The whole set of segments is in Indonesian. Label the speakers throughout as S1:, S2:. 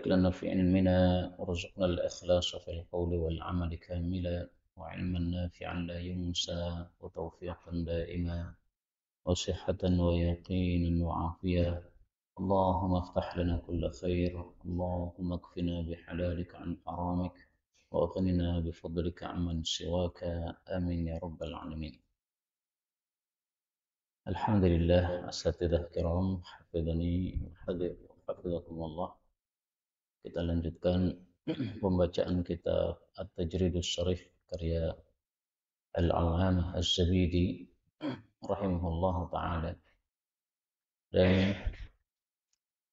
S1: لنا في علمنا وارزقنا الإخلاص في القول والعمل كاملا وعلما نافعا لا ينسى وتوفيقا دائما وصحة ويقينا وعافية. اللهم افتح لنا كل خير، اللهم اكفنا بحلالك عن حرامك وأغننا بفضلك عمن سواك. آمين يا رب العالمين. الحمد لله. أساتذة كرام حفظني وحفظكم الله. Kita lanjutkan pembacaan kitab At-Tajridus Sharif karya Al-Allamah As-Zabidi rahimahullahu taala. Dan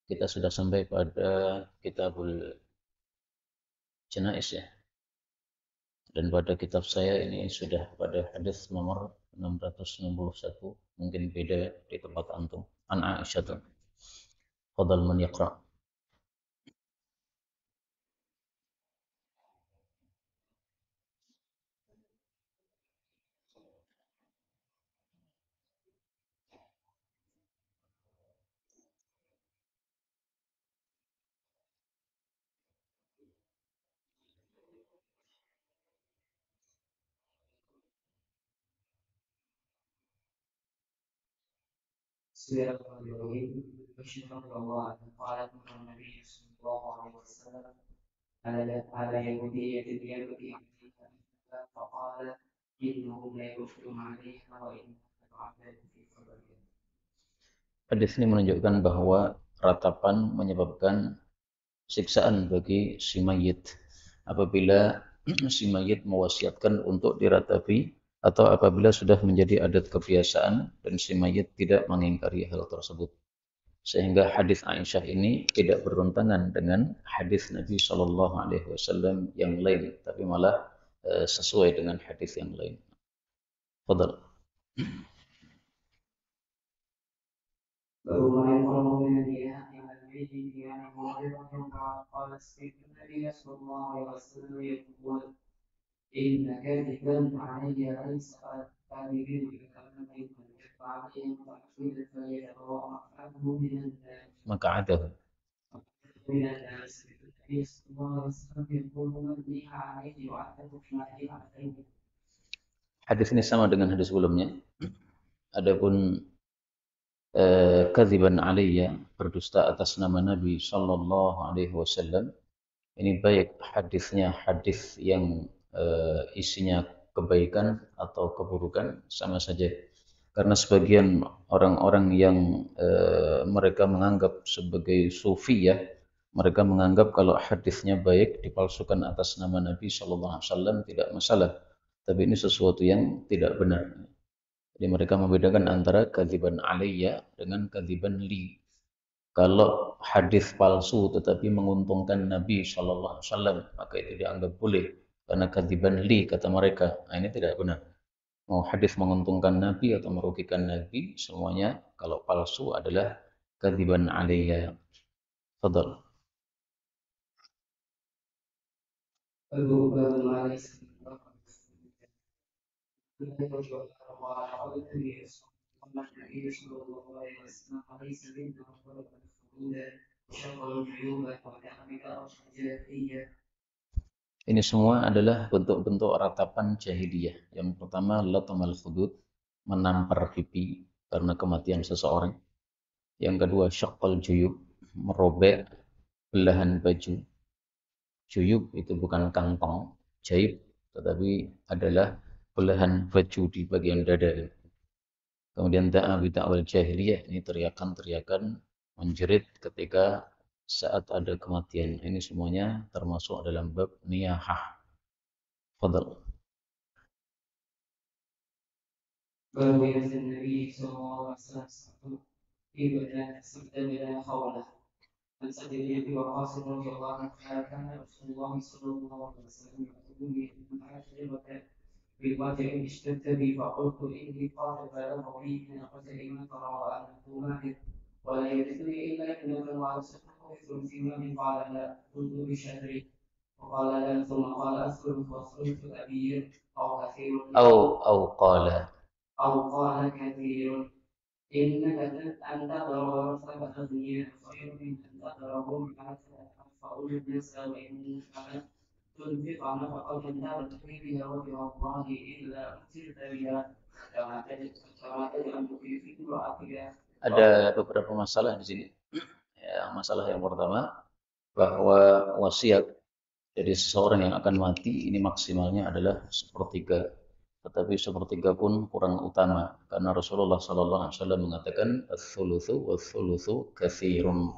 S1: kita sudah sampai pada Kitabul Janais ya. Dan pada kitab saya ini sudah pada hadis nomor 661, mungkin beda di tempat antum. An Aisyah. Fadal man yaqra.
S2: بسم الله الرحمن الرحيم. بشر رضي الله عنه قال مر النبي صلى الله عليه وسلم على يهودية يبكي عليها فقال إنهم لا يكفرون عليها وإن تعبد في قبرها.
S1: Hadis ini menunjukkan bahwa ratapan menyebabkan siksaan bagi si mayit apabila si mayit mewasiatkan untuk diratapi atau apabila sudah menjadi adat kebiasaan dan si mayit tidak mengingkari hal tersebut. Sehingga hadis Aisyah ini tidak bertentangan dengan hadis Nabi Shallallahu Alaihi Wasallam yang lain, tapi malah sesuai dengan hadis yang lain. Fadal.
S2: باب ما يقرأ من الإله إلى الميت يعني موعظة قال سمعت النبي صلى الله عليه وسلم يقول إن كذبا علي ليس كاذب بكلمة من يدفع عليهم تحفيظ فيتبوأ مقعده من النار.
S1: Maq'adahu.
S2: من الناس. النبي صلى الله عليه وسلم يقول من نيح عليه يعذب فيما نيح عليه.
S1: Hadis ini sama dengan hadis sebelumnya. Adapun kadziban alayya, berdusta atas nama Nabi Shallallahu Alaihi Wasallam, ini baik hadisnya hadis yang isinya kebaikan atau keburukan sama saja. Karena sebagian orang-orang yang mereka menganggap sebagai sufi ya, mereka menganggap kalau hadisnya baik dipalsukan atas nama Nabi Shallallahu Alaihi Wasallam tidak masalah. Tapi ini sesuatu yang tidak benar. Jadi mereka membedakan antara kadziban alayya dengan kadziban li. Kalau hadis palsu tetapi menguntungkan Nabi Shallallahu Alaihi Wasallam, maka itu dianggap boleh. Karena kadziban li kata mereka, nah, ini tidak benar. Mau hadis menguntungkan Nabi atau merugikan Nabi, semuanya kalau palsu adalah kadziban alayya. Fadal. Ini semua adalah bentuk-bentuk ratapan jahiliyah. Yang pertama, latamal khudud, menampar pipi karena kematian seseorang. Yang kedua, syaqqal juyub, merobek belahan baju. Juyub itu bukan kantong, jaib, tetapi adalah belahan baju di bagian dada. Kemudian da'a bid'awal jahiliyah, ini teriakan-teriakan menjerit ketika saat ada kematian. Ini semuanya termasuk dalam bab niyahah. Fadal.
S2: باب النبي صلى الله عليه وسلم إذا استخدم خوله. عن سعد بن ابي وقاص رضي الله عنه قال كان رسول الله صلى الله عليه وسلم يقول لي ان عاشرة بالوجع اشتد بي فقلت اني قال بلغ بي من قتل من ترى وانه ماهر ولا يرثني الا انك وارثته مثل ثمانين قال لا قلت بشهري وقال لا ثم قال اثلث وثلث كبير او كثير او قال كثير إنك أن تقرأ ورثك أغنياء خير من أن تقرأهم فأولي الناس وإن كانت تنفق نفقة تبتغي بها وجه الله إلا أجرت بها كما تجعل في امرأتك.
S1: Ada beberapa masalah di sini. Ya, masalah yang pertama bahwa wasiat dari seseorang yang akan mati ini maksimalnya adalah sepertiga. Tetapi sepertiga pun kurang utama karena Rasulullah Sallallahu Alaihi Wasallam mengatakan ats-tsulutsu was-tsulutsu katsirun.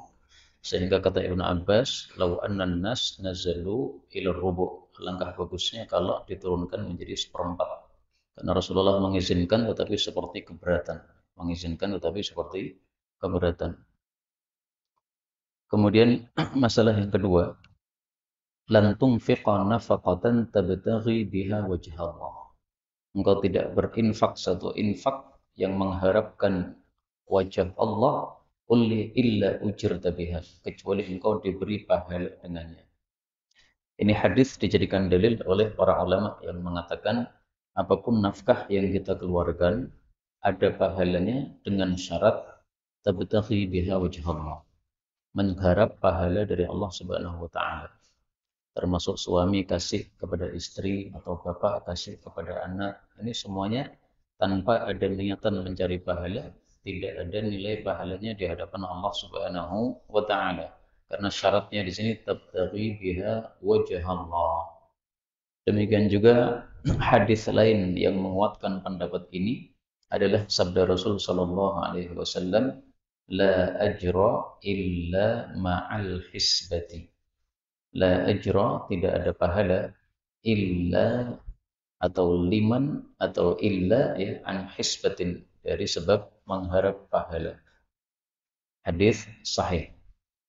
S1: Sehingga kata Ibnu Abbas, "Lau annan nas nazalu ila rubu." Langkah bagusnya kalau diturunkan menjadi seperempat. Karena Rasulullah mengizinkan tetapi seperti keberatan. Mengizinkan tetapi seperti keberatan. Kemudian masalah yang kedua, lan tunfiqa nafaqatan tabtaghi biha wajh Allah. Engkau tidak berinfak satu infak yang mengharapkan wajah Allah illa ujirta biha, kecuali engkau diberi pahala dengannya. Ini hadis dijadikan dalil oleh para ulama yang mengatakan apapun nafkah yang kita keluarkan ada pahalanya dengan syarat tabtaghi biha wajh Allah, mengharap pahala dari Allah Subhanahu wa taala. Termasuk suami kasih kepada istri atau bapak kasih kepada anak, ini semuanya tanpa ada niatan mencari pahala, tidak ada nilai pahalanya di hadapan Allah Subhanahu wa taala. Karena syaratnya di sini tabtaghi biha wajh Allah. Demikian juga hadis lain yang menguatkan pendapat ini adalah sabda Rasul sallallahu alaihi wasallam, la ajra illa ma'al hisbati. La ajra, tidak ada pahala, illa atau liman atau illa ya an hisbatin, dari sebab mengharap pahala. Hadis sahih.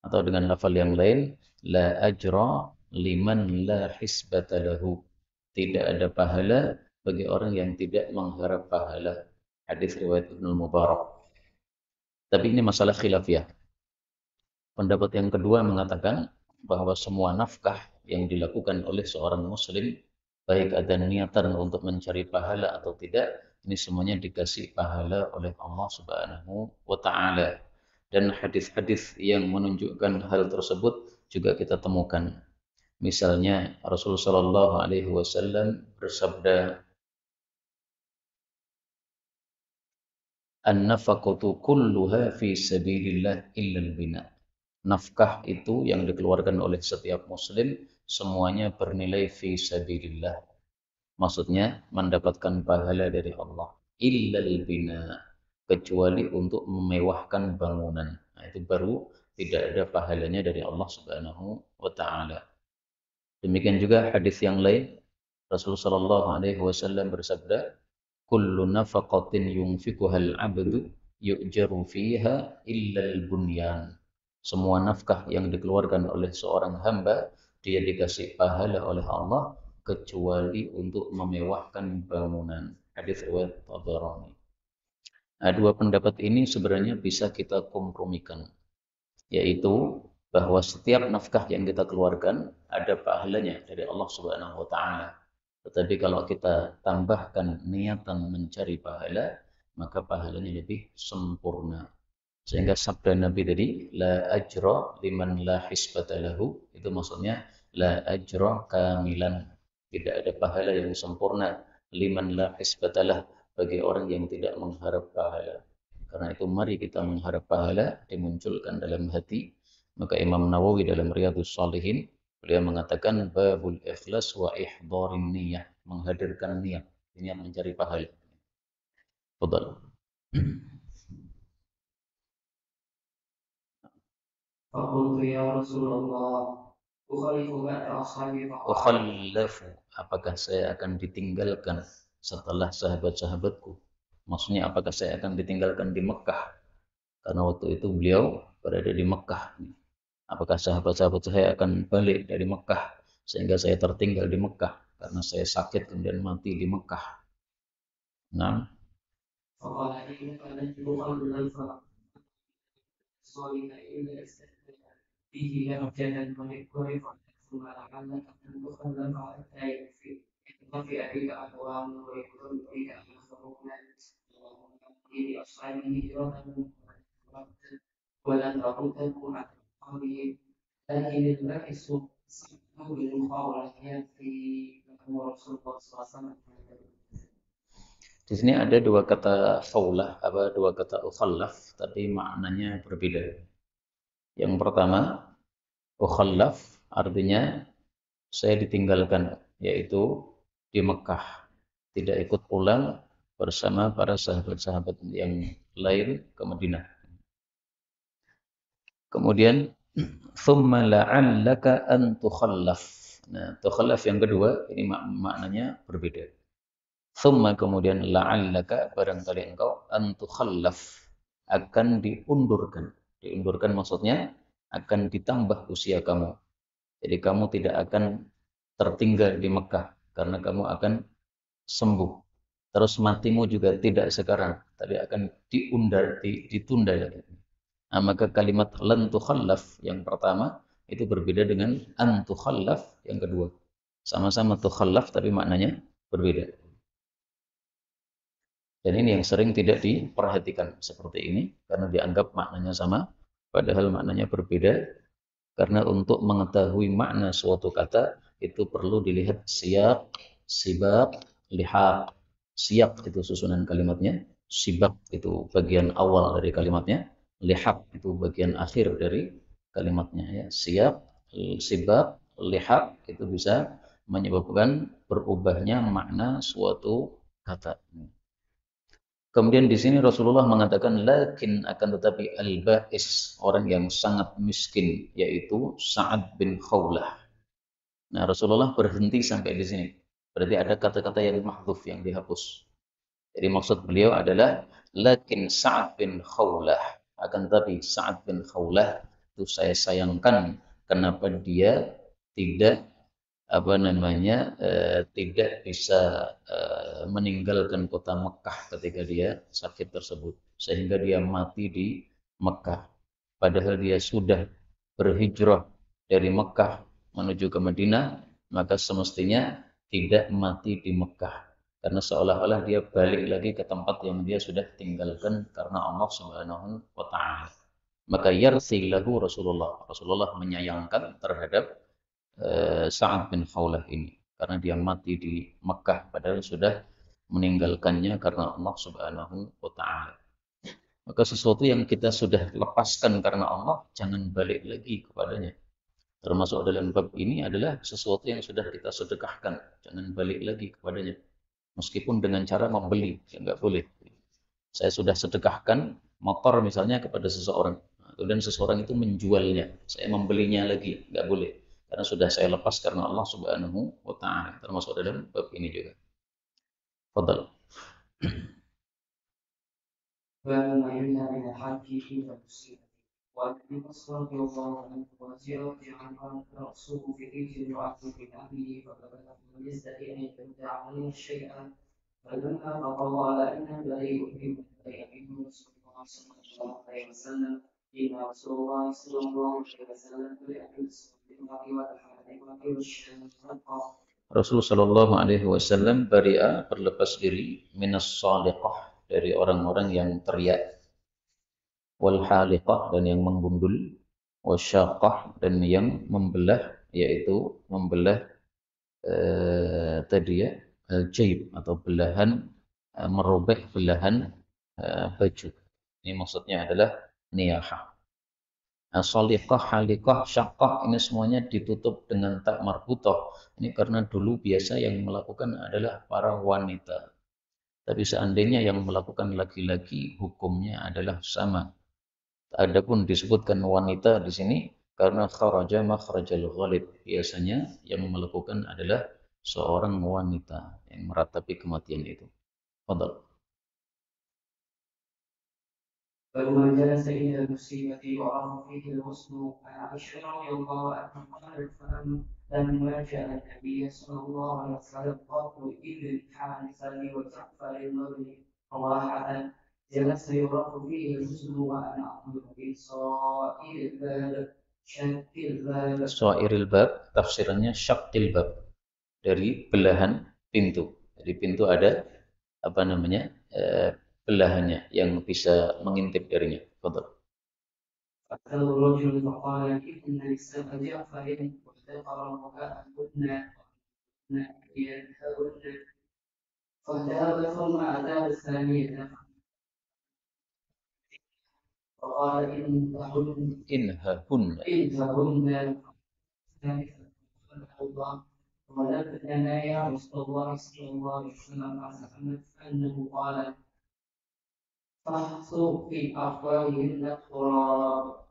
S1: Atau dengan lafal yang lain, la ajra liman la hisbata lahu. Tidak ada pahala bagi orang yang tidak mengharap pahala. Hadis riwayat Ibnu Mubarak. Tapi ini masalah khilafiyah. Pendapat yang kedua mengatakan bahwa semua nafkah yang dilakukan oleh seorang muslim, baik ada niatan untuk mencari pahala atau tidak, ini semuanya dikasih pahala oleh Allah Subhanahu wa taala. Dan hadis-hadis yang menunjukkan hal tersebut juga kita temukan. Misalnya Rasulullah Shallallahu alaihi wasallam bersabda, "An-nafaqatu kulluha fi sabilillah illa al-bina." Nafkah itu yang dikeluarkan oleh setiap muslim semuanya bernilai fi sabilillah. Maksudnya mendapatkan pahala dari Allah. Illal bina, kecuali untuk memewahkan bangunan. Nah, itu baru tidak ada pahalanya dari Allah Subhanahu wa taala. Demikian juga hadis yang lain, Rasulullah sallallahu alaihi wasallam bersabda, "Kullu nafaqatin yunfikuhal 'abdu yu'jaru fiha illal bunyan." Semua nafkah yang dikeluarkan oleh seorang hamba, dia dikasih pahala oleh Allah kecuali untuk memewahkan bangunan. Hadis riwayat Tabarani. Nah, dua pendapat ini sebenarnya bisa kita kompromikan, yaitu bahwa setiap nafkah yang kita keluarkan ada pahalanya dari Allah Subhanahu wa taala. Tetapi kalau kita tambahkan niatan mencari pahala, maka pahalanya lebih sempurna. Sehingga sabda Nabi tadi, la ajra liman la hisbata lahu, itu maksudnya la ajra kamilan. Tidak ada pahala yang sempurna liman la hisbatalah, bagi orang yang tidak mengharap pahala. Karena itu mari kita mengharap pahala dimunculkan dalam hati. Maka Imam Nawawi dalam Riyadhus Shalihin beliau mengatakan babul ikhlas wa ihdharin niyah, menghadirkan niat, niat mencari pahala. Fadal.
S2: فقلت يا رسول الله أخالف بعد أصحابي فقال
S1: Ukhallafu, apakah saya akan ditinggalkan setelah sahabat-sahabatku? Maksudnya apakah saya akan ditinggalkan di Mekah? Karena waktu itu beliau berada di Mekah. Apakah sahabat-sahabat saya akan balik dari Mekah sehingga saya tertinggal di Mekah karena saya sakit kemudian mati di Mekah? Nah,
S2: فقال إنك لن تخلف صالح إلا استثنى به يرجى ورفعة ثم لعلك أن تخلف حتى يكفي أبيك أقوام ويكون بك آخرون اللهم اهدي لأصحاب هجرتهم ولا تردهم عن قولهم لكن الباحث صحه بالمخاولة في أمر رسول الله صلى الله عليه وسلم.
S1: Di sini ada dua kata khawlah, dua kata ukhallaf, tapi maknanya berbeda. Yang pertama, ukhallaf artinya saya ditinggalkan, yaitu di Mekah, tidak ikut pulang bersama para sahabat-sahabat yang lain ke Madinah. Kemudian thumma la'allaka an tukhallaf. Nah, tukhallaf yang kedua ini maknanya berbeda. Thumma kemudian la'allaka barangkali engkau an tukhallaf akan diundurkan. Diundurkan maksudnya akan ditambah usia kamu. Jadi kamu tidak akan tertinggal di Mekah karena kamu akan sembuh. Terus matimu juga tidak sekarang, tapi akan ditunda lagi. Nah, maka kalimat lan tukhallaf yang pertama itu berbeda dengan an tukhallaf yang kedua. Sama-sama tukhallaf tapi maknanya berbeda. Dan ini yang sering tidak diperhatikan seperti ini karena dianggap maknanya sama, padahal maknanya berbeda. Karena untuk mengetahui makna suatu kata itu perlu dilihat siyak, sibak, lihaq. Siyak itu susunan kalimatnya, sibak itu bagian awal dari kalimatnya, lihaq itu bagian akhir dari kalimatnya. Ya. Siyak, sibak, lihaq itu bisa menyebabkan berubahnya makna suatu kata. Kemudian di sini Rasulullah mengatakan lakin akan tetapi al-ba'is orang yang sangat miskin yaitu Sa'ad bin Khawlah. Nah, Rasulullah berhenti sampai di sini. Berarti ada kata-kata yang mahdhuf yang dihapus. Jadi maksud beliau adalah lakin Sa'ad bin Khawlah. Akan tetapi Sa'ad bin Khawlah itu saya sayangkan kenapa dia tidak tidak bisa meninggalkan kota Mekah ketika dia sakit tersebut sehingga dia mati di Mekah padahal dia sudah berhijrah dari Mekah menuju ke Madinah maka semestinya tidak mati di Mekah karena seolah-olah dia balik lagi ke tempat yang dia sudah tinggalkan karena Allah Subhanahu wa taala maka yarsi lahu Rasulullah menyayangkan terhadap Sa'ad bin Khawlah ini karena dia mati di Mekah padahal sudah meninggalkannya karena Allah Subhanahu wa taala. Maka sesuatu yang kita sudah lepaskan karena Allah jangan balik lagi kepadanya. Termasuk dalam bab ini adalah sesuatu yang sudah kita sedekahkan, jangan balik lagi kepadanya. Meskipun dengan cara membeli, ya enggak boleh. Saya sudah sedekahkan motor misalnya kepada seseorang, kemudian seseorang itu menjualnya, saya membelinya lagi, enggak boleh. Karena sudah saya lepas karena Allah Subhanahu wa taala. Termasuk dalam bab ini juga. Fadal.
S2: باب ما ينهى من الحج عند المسلم. وعن ابي بكر رضي الله عنه وزيرة عنها رأسه في ريح امرأة من أهله فبلغ من يزدري أن يبدع عليه شيئا فلما قضى على أن بريء مما برئ منه رسول الله صلى الله عليه وسلم إن رسول الله صلى الله عليه وسلم برئ من الصدق والحرم والشقة.
S1: Rasulullah Shallallahu Alaihi Wasallam bari'a berlepas diri minas saliqah dari orang-orang yang teriak, wal haliqah dan yang menggundul, wasyaqah dan yang membelah, yaitu membelah tadi ya al-jaib atau belahan merobek belahan baju. Ini maksudnya adalah niyahah. Saliqah, halikah, syaqah ini semuanya ditutup dengan tak marbutah. Ini karena dulu biasa yang melakukan adalah para wanita. Tapi seandainya yang melakukan laki-laki hukumnya adalah sama. Adapun disebutkan wanita di sini karena kharaja makhrajal ghalib. Biasanya yang melakukan adalah seorang wanita yang meratapi kematian itu. Fadal.
S2: فلما جلس إلى المصيبة وعرف فيه الغسل عن عائشة رضي الله عنها قالت فلما جاء النبي صلى الله عليه وسلم قالوا إذ الحارثة وجعفر المغرب رواحة جلس يعرف فيه الغسل وأنا أقول بصائر الباب شك الباب.
S1: Suairil bab tafsirannya syaqil bab dari belahan pintu. Jadi pintu ada apa namanya belahannya yang bisa mengintip darinya. Betul.
S2: فأتاه الرجل فقال إن نساء جعفر واحتقر بكاءهن ينههن فذهب ثم أتاه الثانية فقال
S1: إنههن
S2: إنههن الله ولقد لنا يا رسول الله صلى الله عليه وسلم أنه قال فاحصوا في أفواههن التراب.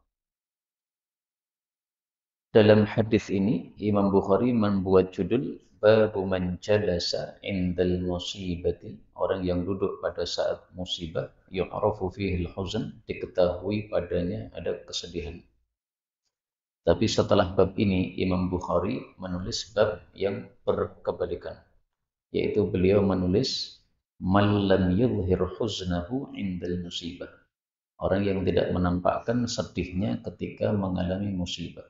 S1: Dalam hadis ini Imam Bukhari membuat judul Babu man jalasa indal musibati, orang yang duduk pada saat musibah, yu'rafu fihi al-huzn, diketahui padanya ada kesedihan. Tapi setelah bab ini Imam Bukhari menulis bab yang berkebalikan, yaitu beliau menulis man lam yudhhir huznahu indal musibah, orang yang tidak menampakkan sedihnya ketika mengalami musibah.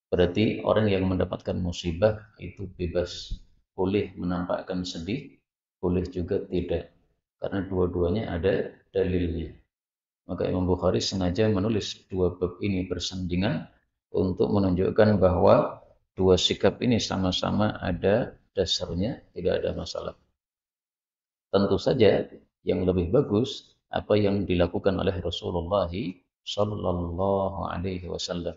S1: Berarti orang yang mendapatkan musibah itu bebas, boleh menampakkan sedih, boleh juga tidak, karena dua-duanya ada dalilnya. Maka Imam Bukhari sengaja menulis dua bab ini bersandingan untuk menunjukkan bahwa dua sikap ini sama-sama ada dasarnya, tidak ada masalah. Tentu saja yang lebih bagus apa yang dilakukan oleh Rasulullah Sallallahu Alaihi Wasallam.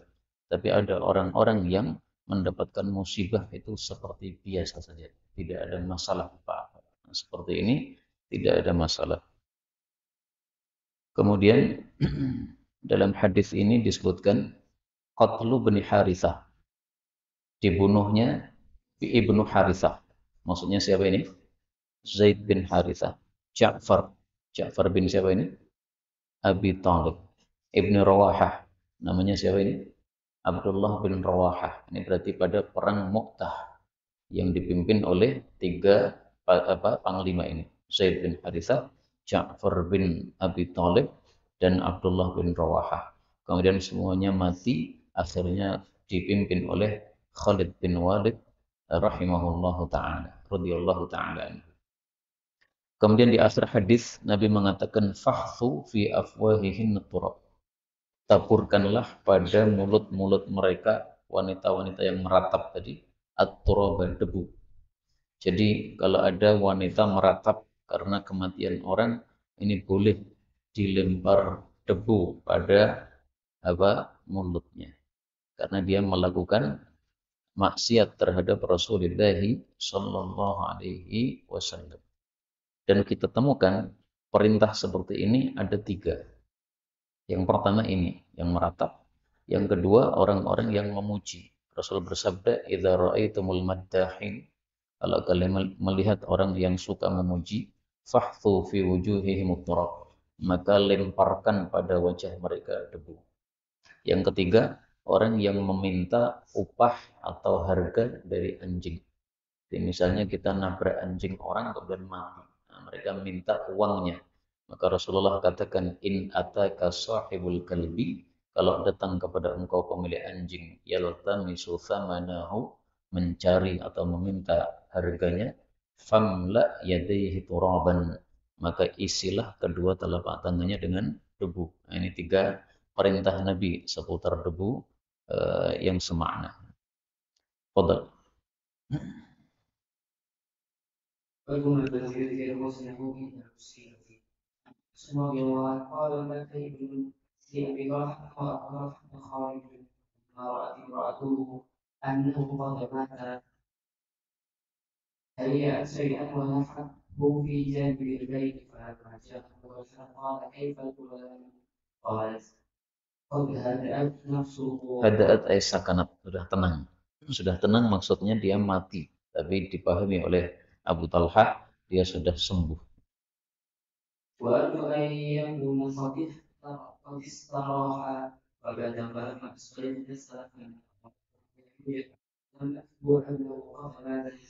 S1: Tapi ada orang-orang yang mendapatkan musibah itu seperti biasa saja, tidak ada masalah apa-apa. Nah, seperti ini tidak ada masalah. Kemudian dalam hadis ini disebutkan qatlu bin Harithah, dibunuhnya Ibnu Harithah. Maksudnya siapa ini? Zaid bin Harithah. Ja'far bin siapa ini? Abi Talib. Ibnu Rawahah. Namanya siapa ini? Abdullah bin Rawahah. Ini berarti pada perang Mu'tah yang dipimpin oleh tiga panglima ini. Zaid bin Harithah, Ja'far bin Abi Talib, dan Abdullah bin Rawahah. Kemudian semuanya mati, akhirnya dipimpin oleh Khalid bin Walid rahimahullahu ta'ala, radhiyallahu ta'ala. Kemudian di akhir hadis Nabi mengatakan fahthu fi afwahihin turab. Taburkanlah pada mulut-mulut mereka wanita-wanita yang meratap tadi at-turaba, debu. Jadi kalau ada wanita meratap karena kematian orang, ini boleh dilempar debu pada mulutnya, karena dia melakukan maksiat terhadap Rasulullah Sallallahu Alaihi Wasallam. Dan kita temukan perintah seperti ini ada tiga. Yang pertama ini, yang meratap. Yang kedua, orang-orang yang memuji. Rasul bersabda, "Idza ra'aitumul maddahin", kalau kalian melihat orang yang suka memuji, "fahthu fi wujuhihim turab", maka lemparkan pada wajah mereka debu. Yang ketiga, orang yang meminta upah atau harga dari anjing. Jadi misalnya kita nabrak anjing orang kemudian mati. Nah, mereka minta uangnya. Maka Rasulullah katakan, in ataka sahibul kalbi, kalau datang kepada engkau pemilik anjing, yaltamisu thamanahu, mencari atau meminta harganya, famla yadayhi turaban, maka isilah kedua telapak tangannya dengan debu. Nah, ini tiga perintah Nabi seputar debu yang semakna. Fadal.
S2: فكما تزيد في المسلم من المسلم رضي الله قال ما كيف لأبي طلحة وأبي خالد ما رأت امرأته أنه قد مات هيأت شيئا ونفعه في جانب البيت فلما جاء قال كيف الغلام قالت قد هدأت نفسه
S1: Hada'at ay sakanat, sudah tenang maksudnya dia mati, tapi dipahami oleh Abu Talhah dia sudah sembuh.
S2: وأرجو أن يكون قد استراح وبدا فلما أسقيت السلام لم أتبع أنه قد مات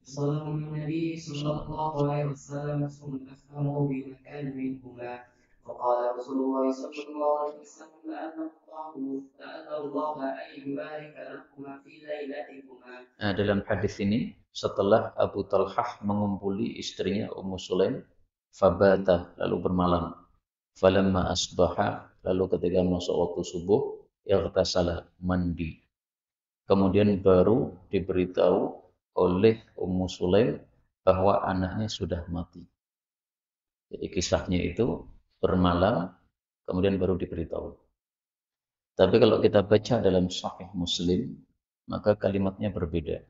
S2: صلى النبي صلى الله عليه وسلم ثم أفهمه بمكان منهما فقال رسول الله صلى الله عليه وسلم لأن الله أن يبارك لكما في ليلتكما.
S1: Nah, dalam hadis ini setelah Abu Talhah mengumpuli istrinya Ummu Sulaim, fabata, lalu bermalam. Falamma asbaha, Lalu ketika masuk waktu subuh, salah mandi. Kemudian baru diberitahu oleh Ummu Sulaim bahwa anaknya sudah mati. Jadi kisahnya itu bermalam, kemudian baru diberitahu. Tapi kalau kita baca dalam Sahih Muslim, maka kalimatnya berbeda.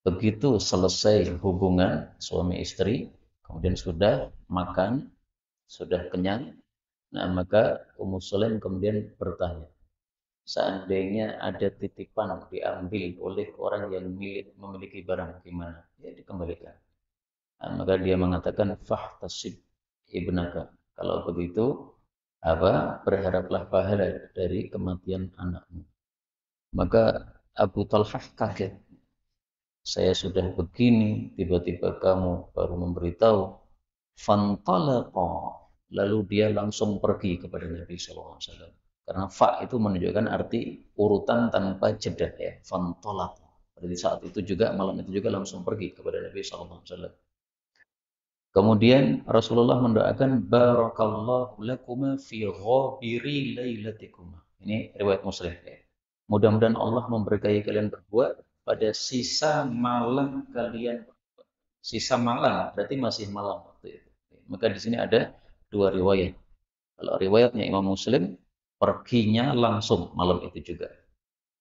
S1: Begitu selesai hubungan suami istri, kemudian sudah makan, sudah kenyang, nah maka Ummu Sulaim kemudian bertanya, seandainya ada titipan diambil oleh orang yang memiliki barang gimana? Ya dikembalikan. Nah, maka dia mengatakan fahtasib ibnaka. Kalau begitu, berharaplah pahala dari kematian anakmu. Maka Abu Talhah kaget. Saya sudah begini, tiba-tiba kamu baru memberitahu. Fantalaqa. Lalu dia langsung pergi kepada Nabi SAW. Karena fa itu menunjukkan arti urutan tanpa jeda ya. Fantalaqa. Berarti saat itu juga, malam itu juga langsung pergi kepada Nabi SAW. Kemudian Rasulullah mendoakan barakallahu lakuma fi ghabiri lailatikuma. Ini riwayat Muslim ya. Mudah-mudahan Allah memberkahi kalian berdua pada sisa malam kalian. Sisa malam berarti masih malam waktu itu. Maka di sini ada dua riwayat. Kalau riwayatnya Imam Muslim, perginya langsung malam itu juga.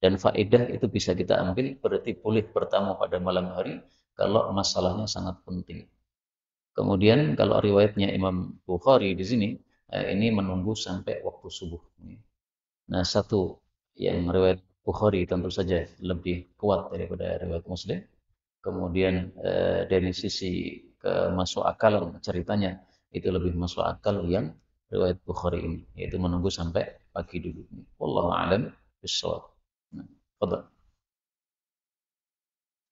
S1: Dan faedah itu bisa kita ambil berarti boleh bertamu pada malam hari kalau masalahnya sangat penting. Kemudian kalau riwayatnya Imam Bukhari di sini, ini menunggu sampai waktu subuh. Nah, satu yang riwayat Bukhari tentu saja lebih kuat daripada riwayat Muslim. Kemudian dari sisi masuk akal ceritanya itu lebih masuk akal yang riwayat Bukhari ini, yaitu menunggu sampai pagi dulu. Wallahu a'lam bishawab. Nah, fadhal.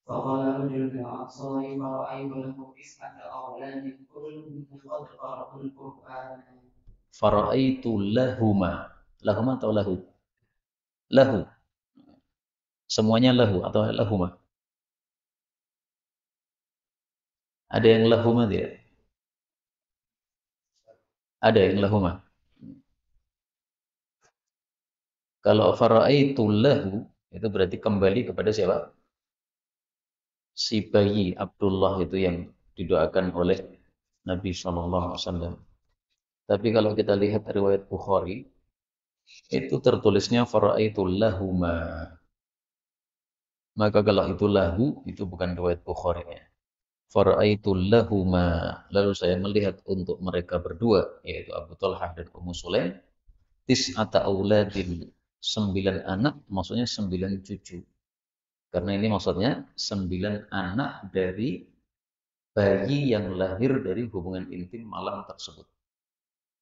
S2: فقال رجل من الأنصار فرأيت له 9 أولاد كلهم قد قرأوا القرآن.
S1: Faraitu lahuma. Lahuma atau lahu? Lahu. Semuanya lahu atau lahuma? Ada yang lahuma tidak? Ada yang lahuma. Kalau faraitu lahu itu berarti kembali kepada siapa? Si bayi Abdullah itu yang didoakan oleh Nabi Shallallahu Alaihi Wasallam. Tapi kalau kita lihat riwayat Bukhari, itu tertulisnya faraitu lahuma. Maka kalau itu lahu, itu bukan riwayat Bukhari. Faraitu lahuma. Lalu saya melihat untuk mereka berdua, yaitu Abu Talhah dan Ummu Sulaim, tis'ata auladin, 9 anak, maksudnya 9 cucu. Karena ini maksudnya 9 anak dari bayi yang lahir dari hubungan intim malam tersebut.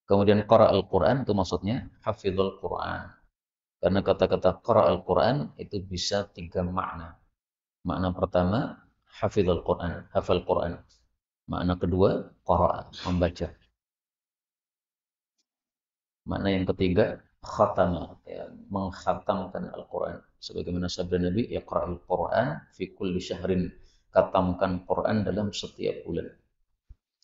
S1: Kemudian qara al-Quran itu maksudnya hafizul Quran. Karena kata-kata qara al-Quran itu bisa 3 makna. Makna pertama, hafizul Quran, hafal Quran. Makna kedua, qara, membaca. Makna yang ketiga, khatama, ya, mengkhatamkan Al-Quran. Sebagaimana sabda Nabi, iqra'il Quran fi kulli syahrin. Khatamkan Quran dalam setiap bulan.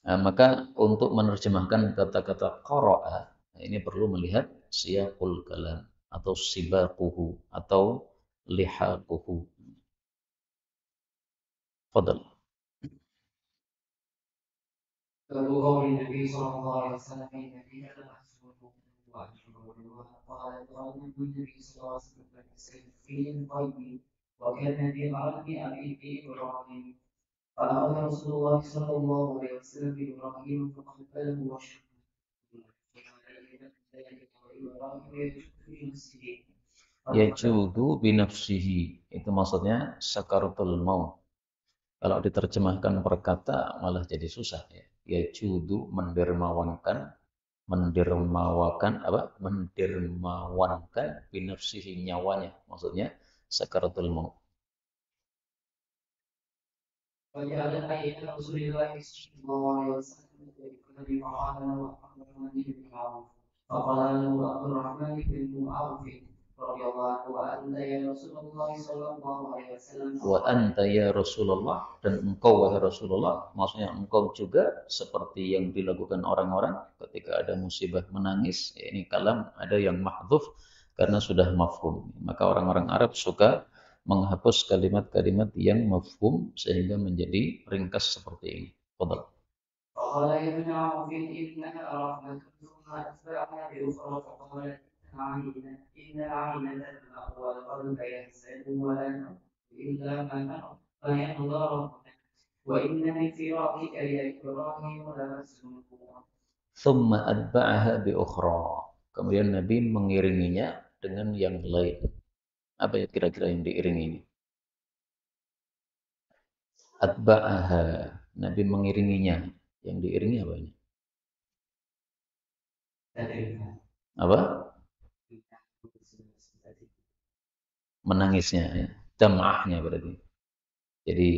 S1: Nah, maka untuk menerjemahkan kata-kata qara'a, ini perlu melihat siyaqul kalam atau sibaquhu atau lihaquhu. Fadal.
S2: فهو قول النبي صلى الله عليه وسلم في المدينة قال النبي صلى الله عليه وسلم في الغيب وكان في الأرض أبي إبراهيم فأخذ رسول الله صلى الله عليه وسلم بإبراهيم فقبله وشكره
S1: Yajudu binafsihi. Itu maksudnya sakaratul maut. Kalau diterjemahkan perkata malah jadi susah ya. Yajudu mendermawankan, mendermawankan binafsihi nyawanya. Maksudnya sakaratul maut.
S2: وجعل أيام رسول الله صلى الله عليه وسلم الذي فعل له عبد الرحمن بن عوف فقال له عبد الرحمن بن عوف
S1: Wa anta ya Rasulullah, dan engkau wahai Rasulullah, maksudnya engkau juga seperti yang dilakukan orang-orang ketika ada musibah menangis. Ini kalam ada yang mahdzuf karena sudah mafhum. Maka orang-orang Arab suka menghapus kalimat-kalimat yang mafhum sehingga menjadi ringkas seperti ini. Fadhal.
S2: قال ابن عوف إنها رحمة ثم أتبعها بأخرى فقال إن العين تدمع والقلب يحزن ولا نرى إلا ما يرضى ربنا وإن من فراقك يا إبراهيم لمسجون.
S1: ثم أتبعها بأخرى. Kemudian Nabi mengiringinya dengan yang lain. Apa ya kira-kira yang diiringi ini? Atba'aha. Nabi mengiringinya. Yang diiringi apa ini? Apa? Menangisnya, ya. Dam'ahnya berarti. Jadi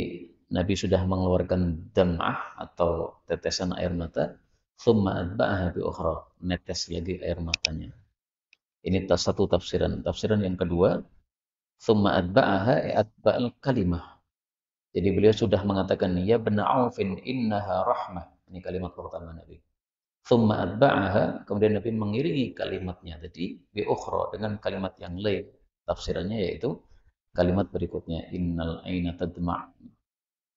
S1: Nabi sudah mengeluarkan dam'ah atau tetesan air mata, thumma atba'aha bi ukhra, netes lagi air matanya. Ini satu tafsiran. Tafsiran yang kedua, thumma atba'aha atba'al kalimah. Jadi beliau sudah mengatakan, ya ibn Aufin innaha rahmah. Ini kalimat pertama Nabi. Thumma atba'aha, kemudian Nabi mengiringi kalimatnya tadi bi ukhra dengan kalimat yang lain. Tafsirannya yaitu kalimat berikutnya, innal aina tadma'.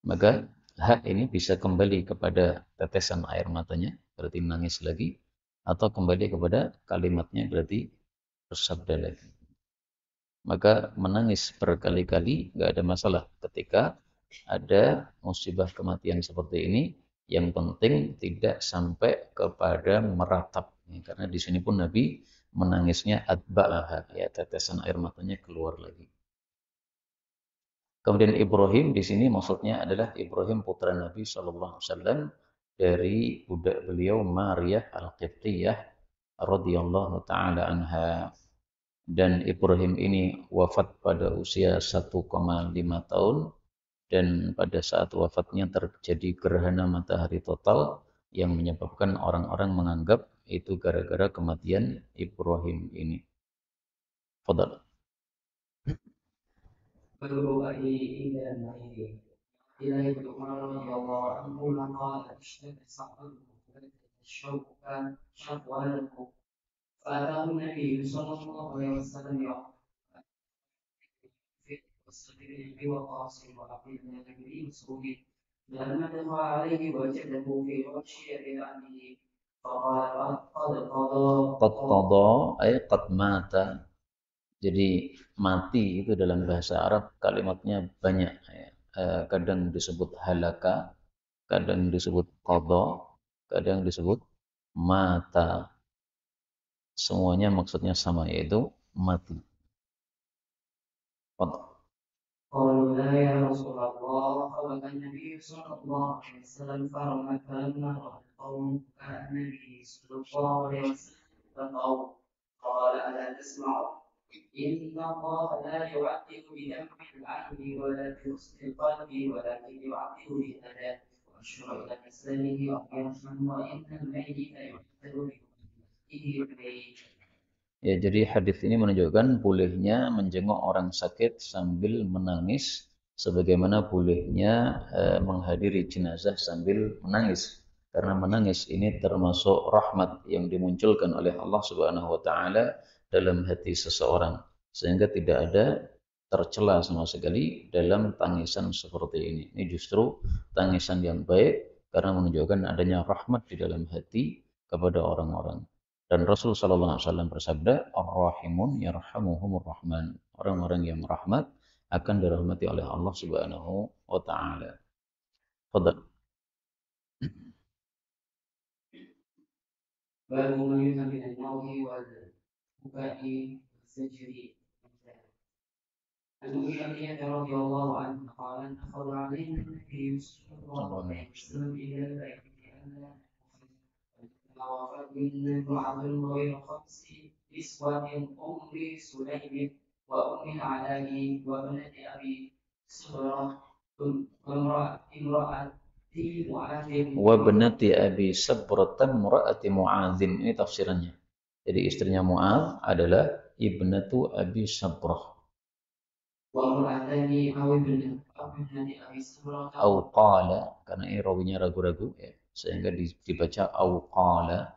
S1: Maka hak ini bisa kembali kepada tetesan air matanya, berarti menangis lagi, atau kembali kepada kalimatnya, berarti bersabda lagi. Maka menangis berkali-kali nggak ada masalah ketika ada musibah kematian seperti ini. Yang penting tidak sampai kepada meratap, karena di sini pun Nabi menangisnya atba'aha, ya, tetesan air matanya keluar lagi. Kemudian Ibrahim di sini maksudnya adalah Ibrahim putra Nabi Shallallahu Alaihi Wasallam dari budak beliau Maryah Al-Qibtiyah radhiyallahu taala anha. Dan Ibrahim ini wafat pada usia 1,5 tahun, dan pada saat wafatnya terjadi gerhana matahari total yang menyebabkan orang-orang menganggap itu gara-gara kematian Ibrahim ini. Fadal.
S2: إلى ابن عمر رضي الله عنهما قال اشتكى سعد الشوك شقوى له فأتاه النبي صلى الله عليه وسلم والصديق وقاص وعقيل بن مسعود لما دخل عليه وجده في غشية أهله فقال قد
S1: قضى أي قد مات. Jadi mati itu dalam bahasa Arab kalimatnya banyak, ya. Kadang disebut halaka, kadang disebut qadha, kadang disebut mata. Semuanya maksudnya sama, yaitu mati.
S2: قالوا لا يا رسول الله قال النبي صلى الله عليه وسلم فرمى فلما رأى القوم النبي صلى الله عليه وسلم قال ألا تسمعوا إن الله لا يعذب بدمع العين ولا بحسن القلب ولكن يعذب بالأداء وأشار إلى أسلامه ويرحم وإن الميت يعذب بميت.
S1: Ya, jadi hadis ini menunjukkan bolehnya menjenguk orang sakit sambil menangis, sebagaimana bolehnya menghadiri jenazah sambil menangis. Karena menangis ini termasuk rahmat yang dimunculkan oleh Allah Subhanahu wa taala dalam hati seseorang, sehingga tidak ada tercela sama sekali dalam tangisan seperti ini. Ini justru tangisan yang baik karena menunjukkan adanya rahmat di dalam hati kepada orang-orang. Dan Rasul Sallallahu Alaihi Wasallam bersabda, Ar-Rahimun yarhamuhumur Rahman. Orang-orang yang rahmat akan dirahmati oleh Allah Subhanahu wa Ta'ala. Fadal.
S2: باب ما يفهم من الموت والبكاء والزجر. عن أمية رضي الله عنها قال أخذ علينا النبي صلى الله عليه وسلم إلى البيت ووفد منا بعض غير خمس نسوة أم سليم وأم العلاء وبنت أبي صبرة
S1: Wabnati Abi Sabratan Mura'ati Mu'adzin. Ini tafsirannya. Jadi istrinya Mu'adz adalah ibnatu Abi Sabrah.
S2: وامرأتان أو ابنة أبي سمرة
S1: Au qala, karena ini rawinya ragu-ragu ya, sehingga dibaca au qala.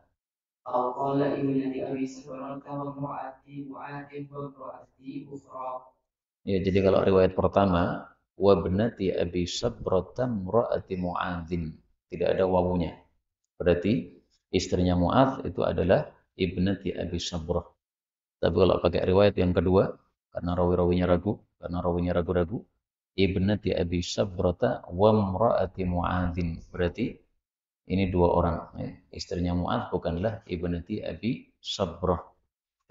S2: أو قال ابنة أبي سمرة وامرأة معاذ وامرأة أخرى.
S1: Ya, jadi kalau riwayat pertama, wa ibnati Abi Sabrah imra'ati Mu'adzin, tidak ada wawunya. Berarti istrinya Mu'adz itu adalah ibnati Abi Sabrah. Tapi kalau pakai riwayat yang kedua, karena rawinya ragu-ragu, ibnati Abi Sabrata wa imra'ati Mu'adzin. Berarti ini dua orang. Ya. Istrinya Mu'adz bukanlah ibnati Abi Sabrah.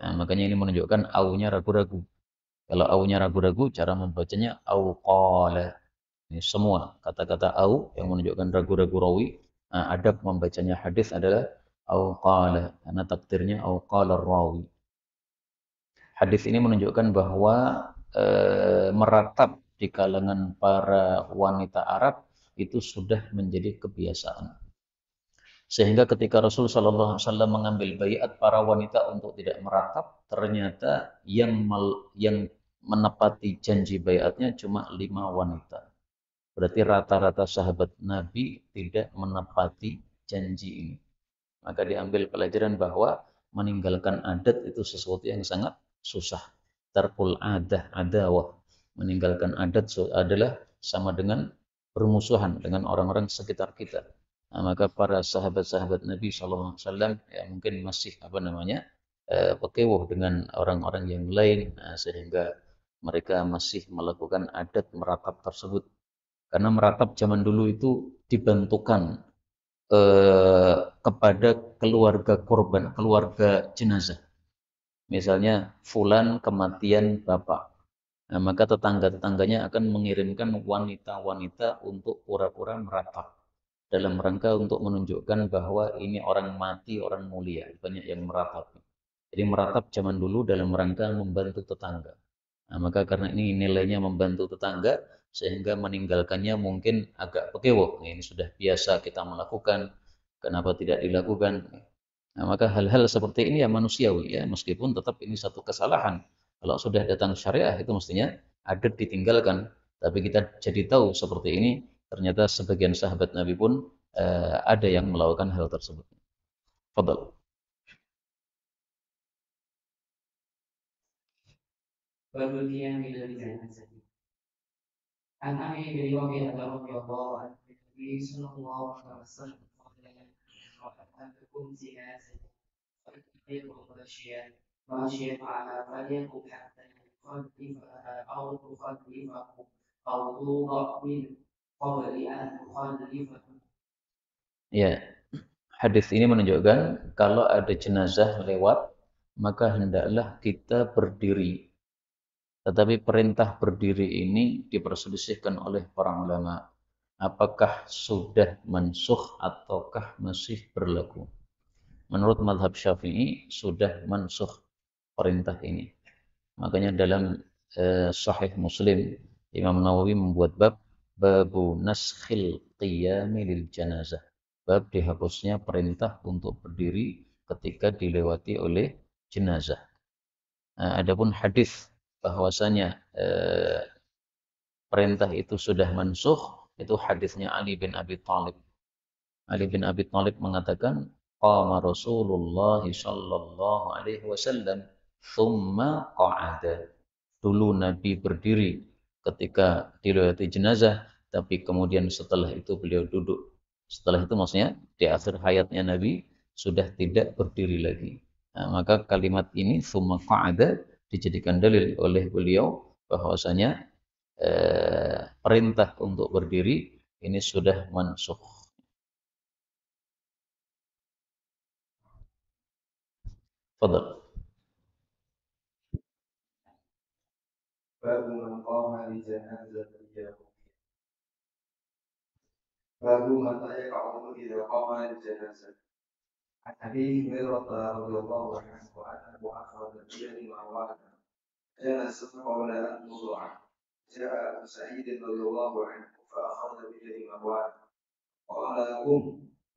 S1: Nah, makanya ini menunjukkan aunya ragu-ragu. Kalau aunya ragu-ragu, cara membacanya au qala. Ini semua kata-kata au yang menunjukkan ragu-ragu rawi. Nah, adab membacanya hadis adalah au qala, karena takdirnya au qala rawi. Hadis ini menunjukkan bahwa meratap di kalangan para wanita Arab itu sudah menjadi kebiasaan. Sehingga ketika Rasul Shallallahu Alaihi Wasallam mengambil bayat para wanita untuk tidak meratap, ternyata yang menepati janji bayatnya cuma 5 wanita. Berarti rata-rata sahabat Nabi tidak menepati janji ini. Maka diambil pelajaran bahwa meninggalkan adat itu sesuatu yang sangat susah. Tarkul adah, adawah. Meninggalkan adat adalah sama dengan bermusuhan dengan orang-orang sekitar kita. Nah, maka para sahabat-sahabat Nabi SAW ya mungkin masih pekewuh dengan orang-orang yang lain, nah, sehingga mereka masih melakukan adat meratap tersebut. Karena meratap zaman dulu itu dibentukan kepada keluarga korban, keluarga jenazah. Misalnya fulan kematian bapak. Nah, maka tetangga-tetangganya akan mengirimkan wanita-wanita untuk pura-pura meratap dalam rangka untuk menunjukkan bahwa ini orang mati, orang mulia. Banyak yang meratap. Jadi meratap zaman dulu dalam rangka membantu tetangga. Nah, maka karena ini nilainya membantu tetangga, sehingga meninggalkannya mungkin agak pekewuh. Nah, ini sudah biasa kita melakukan, kenapa tidak dilakukan? Nah, maka hal-hal seperti ini ya manusiawi ya, meskipun tetap ini satu kesalahan. Kalau sudah datang syariah itu mestinya adat ditinggalkan. Tapi kita jadi tahu seperti ini, ternyata sebagian sahabat Nabi pun ada yang melakukan hal tersebut. Fadal.
S2: باب القيام إلى الجنازة. عن أبي بن ربيعة رضي الله عنه النبي صلى الله عليه وسلم قال أحدكم جنازة فليقم ماشيا معها فليقم حتى يخلفها أو تخلفه أو توضع من قبل أن تخلفه.
S1: Ya, hadis ini menunjukkan kalau ada jenazah lewat, maka hendaklah kita berdiri. Tetapi perintah berdiri ini diperselisihkan oleh para ulama. Apakah sudah mansuh ataukah masih berlaku? Menurut madhab Syafi'i sudah mansuh perintah ini. Makanya dalam Sahih Muslim Imam Nawawi membuat babu naskhil qiyami lil janazah. Bab dihapusnya perintah untuk berdiri ketika dilewati oleh jenazah. Nah, adapun hadis bahwasanya perintah itu sudah mansuh, itu hadisnya Ali bin Abi Thalib. Ali bin Abi Thalib mengatakan, qama Rasulullah sallallahu alaihi wasallam thumma qa'ada. Dulu Nabi berdiri ketika dilewati jenazah, tapi kemudian setelah itu beliau duduk. Setelah itu maksudnya di akhir hayatnya Nabi sudah tidak berdiri lagi. Nah, maka kalimat ini thumma qa'ada dijadikan dalil oleh beliau bahwasanya perintah untuk berdiri ini sudah mansukh. Fadal.
S2: باب من قام لجنازة اليهود. باب متى يقعد إذا قام للجنازة. عن أبي هريرة رضي الله عنه أنه أخذ بيد مروان جلس قبل أن توضع. جاء أبو سعيد رضي الله عنه فأخذ بيد مروان قال قم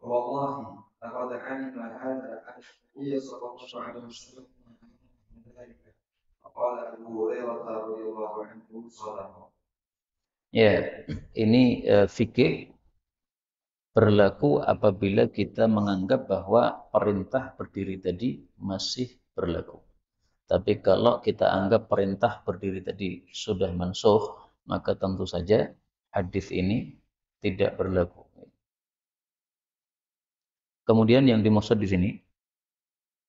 S2: والله لقد علم هذا أن النبي صلى الله عليه وسلم من ذلك
S1: Ya, ini fikih berlaku apabila kita menganggap bahwa perintah berdiri tadi masih berlaku. Tapi kalau kita anggap perintah berdiri tadi sudah mansukh, maka tentu saja hadis ini tidak berlaku. Kemudian yang dimaksud di sini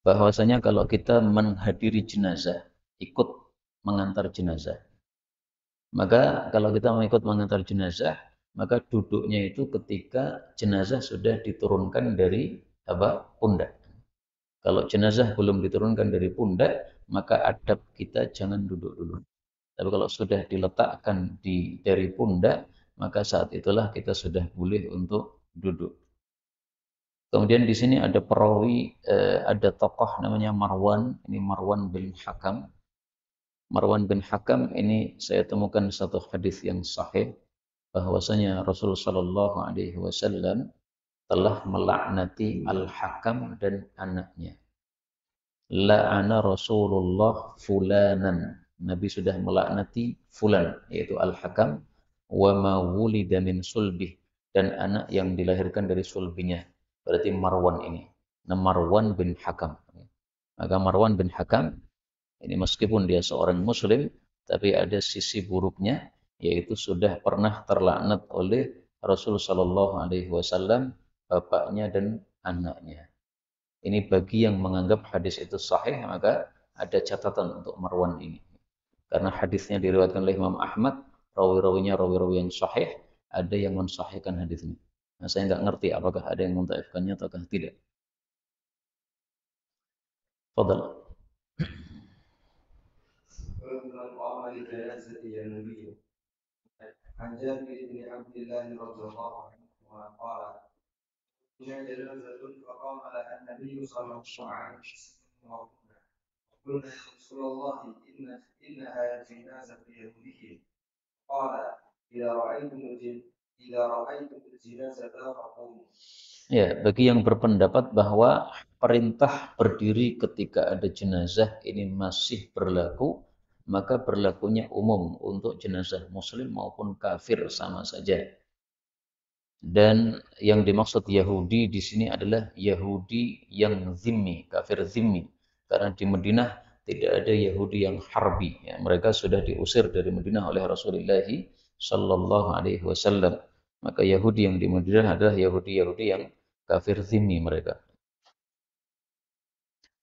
S1: bahwasanya kalau kita menghadiri jenazah, ikut mengantar jenazah, maka kalau kita mengikut mengantar jenazah, maka duduknya itu ketika jenazah sudah diturunkan dari pundak. Kalau jenazah belum diturunkan dari pundak, maka adab kita jangan duduk dulu. Tapi kalau sudah diletakkan dari pundak, maka saat itulah kita sudah boleh untuk duduk. Kemudian di sini ada perawi, ada tokoh namanya Marwan. Ini Marwan bin Hakam. Marwan bin Hakam ini saya temukan satu hadis yang sahih bahwasanya Rasulullah Shallallahu Alaihi Wasallam telah melaknati Al-Hakam dan anaknya. La'ana Rasulullah fulanan. Nabi sudah melaknati fulan, yaitu Al-Hakam, wa ma wulida min sulbih, dan anak yang dilahirkan dari sulbinya. Berarti Marwan ini. Nah, Marwan bin Hakam. Maka Marwan bin Hakam ini meskipun dia seorang muslim, tapi ada sisi buruknya, yaitu sudah pernah terlaknat oleh Rasulullah Shallallahu Alaihi Wasallam, bapaknya dan anaknya. Ini bagi yang menganggap hadis itu sahih, maka ada catatan untuk Marwan ini. Karena hadisnya diriwayatkan oleh Imam Ahmad, rawi-rawinya rawi-rawi yang sahih, ada yang mensahihkan hadis ini. Nah, saya nggak ngerti apakah ada yang mentaifkannya ataukah tidak. Fadal. عن جابر بن عبد الله رضي الله عنهما قال جاء جنازة فقام لها النبي صلى الله عليه وسلم وقلنا يا رسول الله إنها جنازة يهودية قال إذا رأيتم الجنازة فقوموا. Ya, bagi yang berpendapat bahwa perintah berdiri ketika ada jenazah ini masih berlaku, maka berlakunya umum untuk jenazah muslim maupun kafir sama saja. Dan yang dimaksud Yahudi di sini adalah Yahudi yang zimmi, kafir zimmi. Karena di Madinah tidak ada Yahudi yang harbi. Ya, mereka sudah diusir dari Madinah oleh Rasulullah Sallallahu Alaihi Wasallam. Maka Yahudi yang di Madinah adalah Yahudi-Yahudi yang kafir zimmi mereka.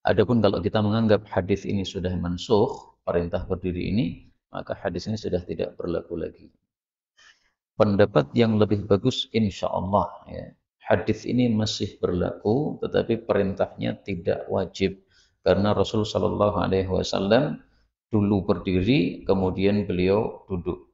S1: Adapun kalau kita menganggap hadis ini sudah mansukh, perintah berdiri ini, maka hadis ini sudah tidak berlaku lagi. Pendapat yang lebih bagus insya Allah, ya, hadis ini masih berlaku, tetapi perintahnya tidak wajib karena Rasul Shallallahu Alaihi Wasallam dulu berdiri, kemudian beliau duduk.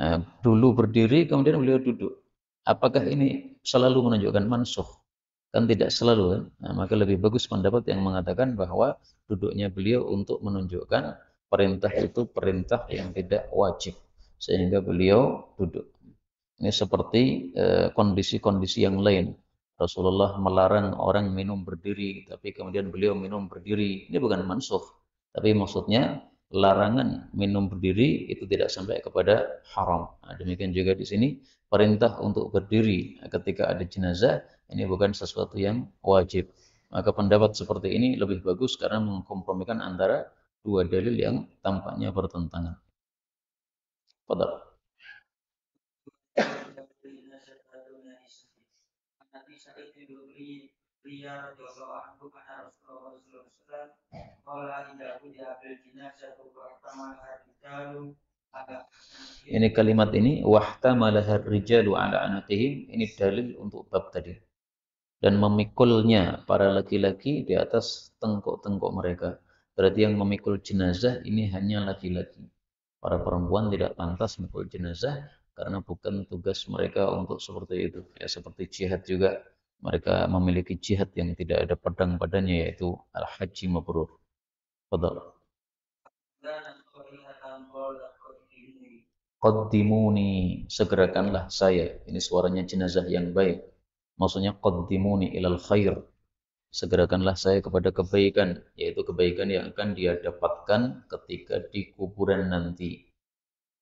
S1: Nah, dulu berdiri, kemudian beliau duduk. Apakah ini selalu menunjukkan mansukh? Kan tidak selalu kan? Nah, maka lebih bagus pendapat yang mengatakan bahwa duduknya beliau untuk menunjukkan perintah itu perintah yang tidak wajib sehingga beliau duduk. Ini seperti kondisi-kondisi yang lain. Rasulullah melarang orang minum berdiri, tapi kemudian beliau minum berdiri. Ini bukan mansukh, tapi maksudnya larangan minum berdiri itu tidak sampai kepada haram. Nah, demikian juga di sini perintah untuk berdiri ketika ada jenazah ini bukan sesuatu yang wajib. Maka pendapat seperti ini lebih bagus karena mengkompromikan antara dua dalil yang tampaknya bertentangan. Padahal. Ini kalimat ini wahtamalahar rijalu ala anatihim, ini dalil untuk bab tadi. Dan memikulnya para laki-laki di atas tengkuk-tengkuk mereka. Berarti yang memikul jenazah ini hanya laki-laki. Para perempuan tidak pantas memikul jenazah karena bukan tugas mereka untuk seperti itu. Ya, seperti jihad juga, mereka memiliki jihad yang tidak ada pedang padanya, yaitu al-haji mabrur. Fadal. Qaddimuni, segerakanlah saya. Ini suaranya jenazah yang baik. Maksudnya qaddimuni ilal khair. segerakanlah saya kepada kebaikan, yaitu kebaikan yang akan dia dapatkan ketika di kuburan nanti.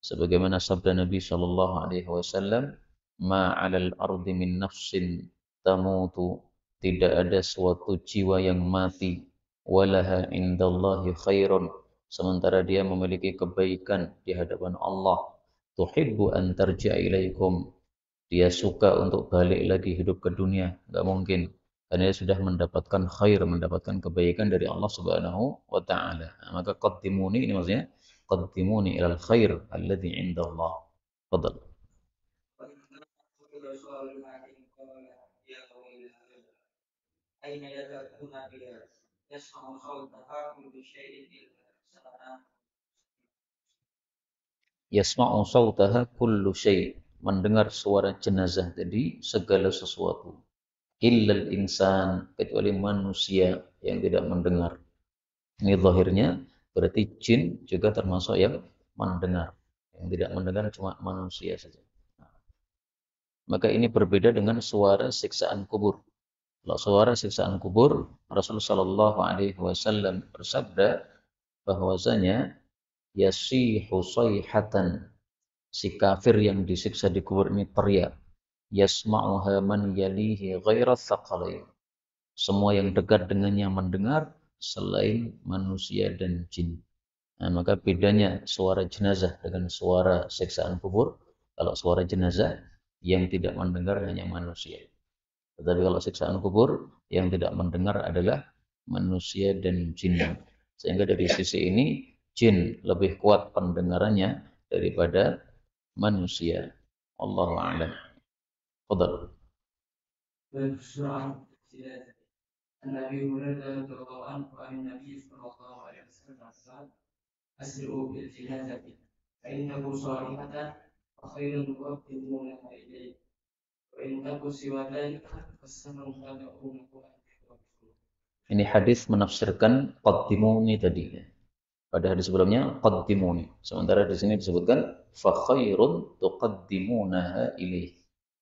S1: Sebagaimana sabda Nabi Shallallahu Alaihi Wasallam, "Ma 'alal ardi min nafsin tamutu." Tidak ada suatu jiwa yang mati, walaha indallahi khairun, sementara dia memiliki kebaikan di hadapan Allah. Tuhibbu an tarji'a ilaikum. Dia suka untuk balik lagi hidup ke dunia, nggak mungkin. Karena dia sudah mendapatkan khair, mendapatkan kebaikan dari Allah Subhanahu wa taala. Nah, maka qaddimuni ini maksudnya qaddimuni ilal khair alladzi indallah. Fadal.
S2: أين يذهبون بها يسمع صوتها كل شيء إلا سمعها.
S1: Yasma'u sautaha kullu syai', mendengar suara jenazah tadi segala sesuatu. Illal insan, kecuali manusia yang tidak mendengar. Ini zahirnya berarti jin juga termasuk yang mendengar. Yang tidak mendengar cuma manusia saja. Maka ini berbeda dengan suara siksaan kubur. Kalau suara siksaan kubur, Rasulullah Shallallahu Alaihi Wasallam bersabda bahwasanya yasihu sayhatan, si kafir yang disiksa di kubur ini teriak, yasma'uha man yalihi ghaira thaqalain. Semua yang dekat dengannya mendengar selain manusia dan jin. Nah, maka bedanya suara jenazah dengan suara siksaan kubur, kalau suara jenazah yang tidak mendengar hanya manusia. Tetapi kalau siksaan kubur yang tidak mendengar adalah manusia dan jin. Sehingga dari sisi ini jin lebih kuat pendengarannya daripada manusia. Allahu a'lam. Fadal.
S2: النبي هريرة رضي الله عنه عن النبي صلى الله عليه وسلم قال: أسرعوا بالجنازة فإنه صالحة وخير تقدمونها إليه وإن تكن سوى ذلك فالسمع تدعونه.
S1: Ini hadis menafsirkan qaddimuni tadi. Pada hadis sebelumnya qaddimuni. Sementara di sini disebutkan fa khairun tuqaddimunaha ilaih.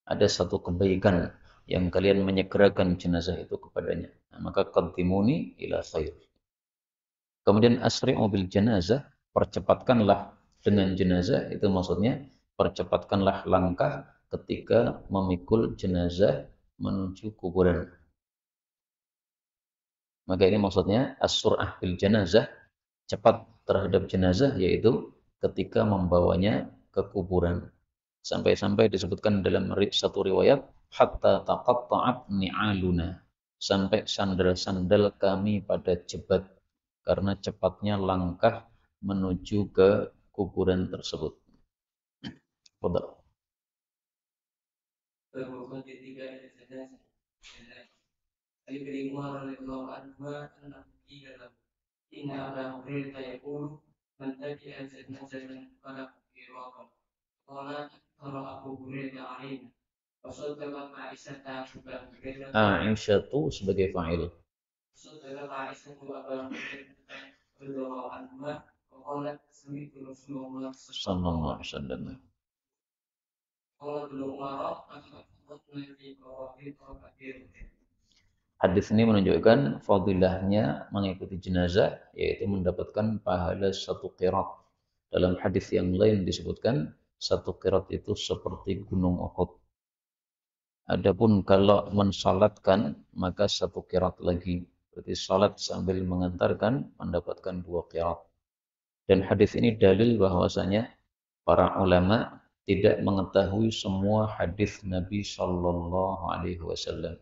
S1: Ada satu kebaikan yang kalian menyegerakan jenazah itu kepadanya. Nah, maka qaddimuni ila khair. Kemudian asri'u bil janazah, percepatkanlah dengan jenazah, itu maksudnya percepatkanlah langkah ketika memikul jenazah menuju kuburan. Maka ini maksudnya as-sur'ah bil janazah, cepat terhadap jenazah, yaitu ketika membawanya ke kuburan. Sampai-sampai disebutkan dalam satu riwayat, hatta taqatta'at ni'aluna, sampai sandal-sandal kami pada jebat karena cepatnya langkah menuju ke kuburan tersebut. Fadal.
S2: إن أبا هريرة يقول من تبع جنازة فله قراط قال ترى أبو هريرة علينا وصدقت عائشة أبا هريرة
S1: Aisyatu sebagai fa'il.
S2: صدقت عائشة أبا هريرة رضي الله عنهما وقالت سمعت رسول الله
S1: صلى الله عليه وسلم.
S2: قال ابن عمر أخذتنا في قرابيط كثيرة.
S1: Hadis ini menunjukkan fadilahnya mengikuti jenazah, yaitu mendapatkan pahala satu qirat. Dalam hadis yang lain disebutkan satu qirat itu seperti gunung Uhud. Adapun kalau mensalatkan maka satu qirat lagi. Berarti salat sambil mengantarkan mendapatkan 2 qirat. Dan hadis ini dalil bahwasanya para ulama tidak mengetahui semua hadis Nabi Shallallahu Alaihi Wasallam.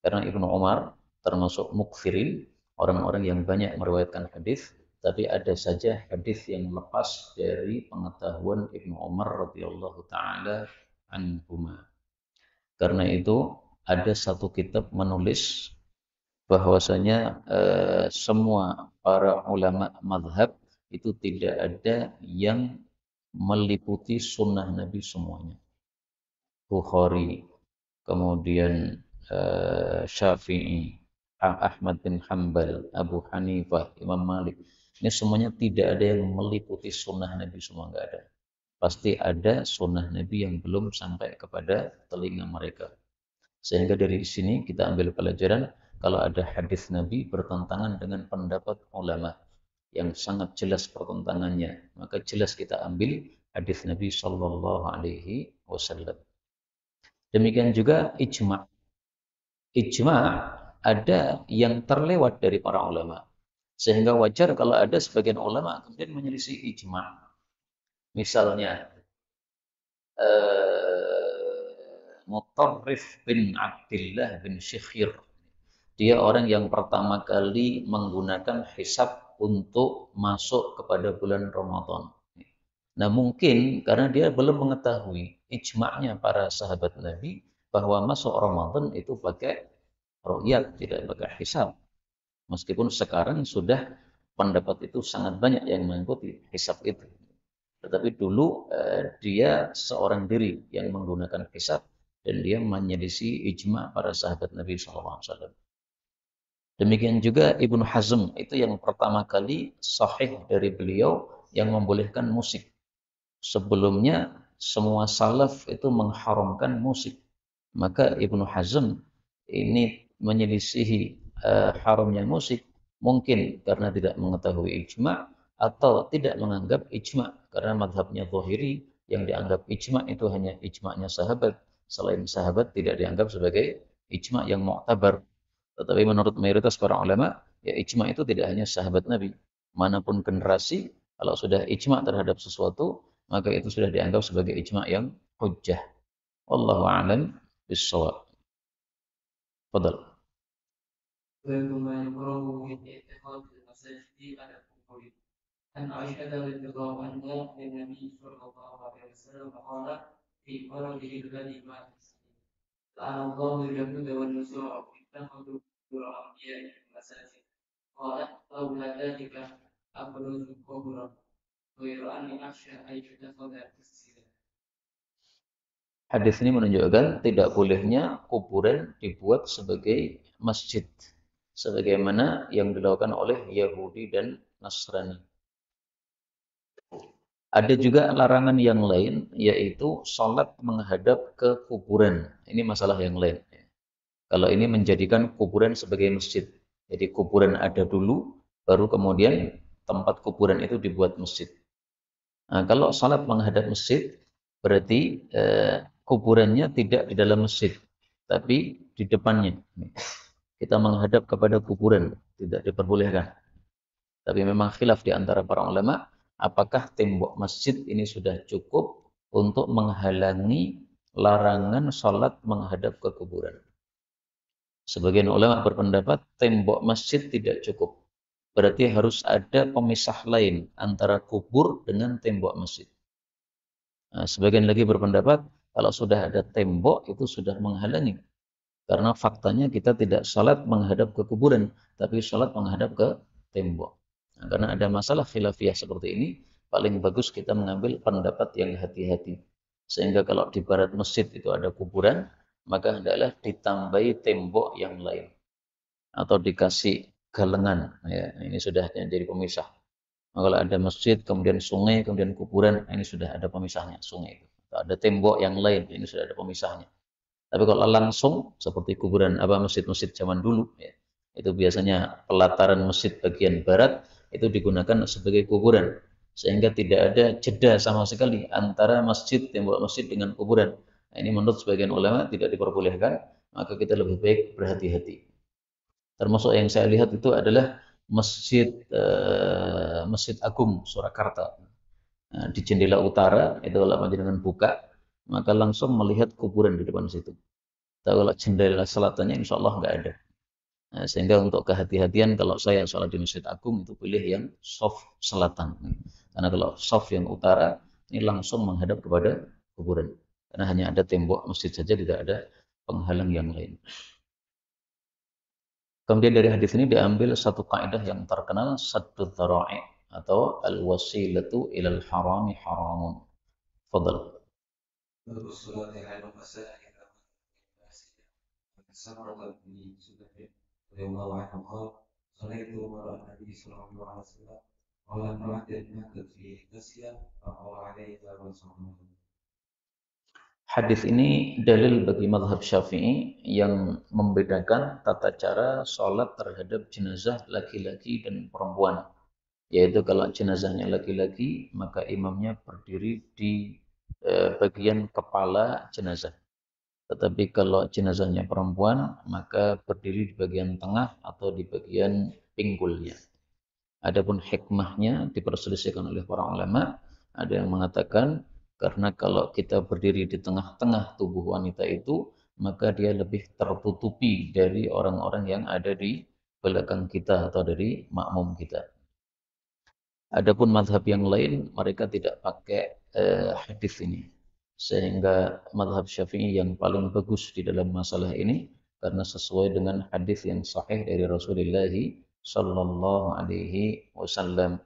S1: Karena Ibnu Umar termasuk mukthirin, orang-orang yang banyak meriwayatkan hadis, tapi ada saja hadis yang lepas dari pengetahuan Ibnu Umar radhiyallahu taala anhuma. Karena itu ada satu kitab menulis bahwasanya semua para ulama mazhab itu tidak ada yang meliputi sunnah Nabi semuanya. Bukhari, kemudian Syafi'i, Ahmad bin Hanbal, Abu Hanifah, Imam Malik. Ini semuanya tidak ada yang meliputi sunnah Nabi, semua nggak ada. Pasti ada sunnah Nabi yang belum sampai kepada telinga mereka. Sehingga dari sini kita ambil pelajaran kalau ada hadis Nabi bertentangan dengan pendapat ulama yang sangat jelas pertentangannya, maka jelas kita ambil hadis Nabi Shallallahu Alaihi Wasallam. Demikian juga ijma. Ijma ada yang terlewat dari para ulama. Sehingga wajar kalau ada sebagian ulama kemudian menyelisih ijma. Misalnya Mutarrif bin Abdullah bin Syikhir. Dia orang yang pertama kali menggunakan hisab untuk masuk kepada bulan Ramadan. Nah mungkin karena dia belum mengetahui ijma'nya para sahabat Nabi bahwa masuk Ramadan itu pakai ru'yat, tidak pakai hisab. Meskipun sekarang sudah pendapat itu sangat banyak yang mengikuti hisab itu. Tetapi dulu dia seorang diri yang menggunakan hisab dan dia menyelisih ijma' para sahabat Nabi SAW. Demikian juga Ibnu Hazm itu yang pertama kali sahih dari beliau yang membolehkan musik. Sebelumnya semua salaf itu mengharamkan musik. Maka Ibnu Hazm ini menyelisihi haramnya musik mungkin karena tidak mengetahui ijma' atau tidak menganggap ijma' karena madhabnya Zahiri yang dianggap ijma' itu hanya ijma'nya sahabat. Selain sahabat tidak dianggap sebagai ijma' yang mu'tabar. Tetapi menurut mayoritas para ulama, ya ijma' itu tidak hanya sahabat Nabi. Manapun generasi, kalau sudah ijma' terhadap sesuatu, maka itu sudah dianggap sebagai ijma' yang hujjah. Wallahu a'lam bishawab. Fadal.
S2: وما يكره من اعتقاد المساجد على القبور. عن عائشة رضي الله عنها أن النبي صلى الله عليه وسلم قال في مرضه الذي مات لعن الله اليهود والنصارى اتخذوا قبور أنبيائهم مساجد. قال لولا ذلك أخرجوا قبورا غير أني أخشى أن يتخذ مسجدا.
S1: Hadis ini menunjukkan tidak bolehnya kuburan dibuat sebagai masjid. Sebagaimana yang dilakukan oleh Yahudi dan Nasrani. Ada juga larangan yang lain, yaitu sholat menghadap ke kuburan. Ini masalah yang lain. Kalau ini menjadikan kuburan sebagai masjid. Jadi kuburan ada dulu, baru kemudian tempat kuburan itu dibuat masjid. Nah, kalau sholat menghadap masjid, berarti kuburannya tidak di dalam masjid, tapi di depannya. Kita menghadap kepada kuburan, tidak diperbolehkan. Tapi memang khilaf di antara para ulama, apakah tembok masjid ini sudah cukup untuk menghalangi larangan sholat menghadap ke kuburan. Sebagian ulama berpendapat tembok masjid tidak cukup. Berarti harus ada pemisah lain antara kubur dengan tembok masjid. Nah, sebagian lagi berpendapat kalau sudah ada tembok itu sudah menghalangi. Karena faktanya kita tidak sholat menghadap ke kuburan, tapi sholat menghadap ke tembok. Nah, karena ada masalah khilafiyah seperti ini, paling bagus kita mengambil pendapat yang hati-hati. Sehingga kalau di barat masjid itu ada kuburan, maka hendaklah ditambahi tembok yang lain. Atau dikasih galengan. Ya, ini sudah jadi pemisah. Nah, kalau ada masjid, kemudian sungai, kemudian kuburan, ini sudah ada pemisahnya, sungai itu. Atau ada tembok yang lain, ini sudah ada pemisahnya. Tapi kalau langsung seperti kuburan apa masjid-masjid zaman dulu, ya, itu biasanya pelataran masjid bagian barat itu digunakan sebagai kuburan, sehingga tidak ada jeda sama sekali antara masjid tembok masjid dengan kuburan. Nah, ini menurut sebagian ulama tidak diperbolehkan, maka kita lebih baik berhati-hati. Termasuk yang saya lihat itu adalah Masjid Agung Surakarta. Nah, di jendela utara itu kalau dengan buka, maka langsung melihat kuburan di depan situ. Kalau jendela selatannya insya Allah nggak ada. Nah, sehingga untuk kehati-hatian kalau saya sholat di Masjid Agung itu pilih yang soft selatan. Karena kalau soft yang utara ini langsung menghadap kepada kuburan. Karena hanya ada tembok masjid saja, tidak ada penghalang yang lain. Kemudian dari hadis ini diambil satu kaidah yang terkenal, saddud dzara'i atau al-wasilatu ilal harami haramun. Fadal. Hadis ini dalil bagi mazhab Syafi'i yang membedakan tata cara sholat terhadap jenazah laki-laki dan perempuan. Yaitu kalau jenazahnya laki-laki, maka imamnya berdiri di bagian kepala jenazah. Tetapi kalau jenazahnya perempuan, maka berdiri di bagian tengah atau di bagian pinggulnya. Adapun hikmahnya diperselisihkan oleh para ulama. Ada yang mengatakan karena kalau kita berdiri di tengah-tengah tubuh wanita itu, maka dia lebih tertutupi dari orang-orang yang ada di belakang kita atau dari makmum kita. Adapun mazhab yang lain, mereka tidak pakai hadis ini. Sehingga mazhab Syafi'i yang paling bagus di dalam masalah ini karena sesuai dengan hadis yang sahih dari Rasulullah sallallahu alaihi wasallam.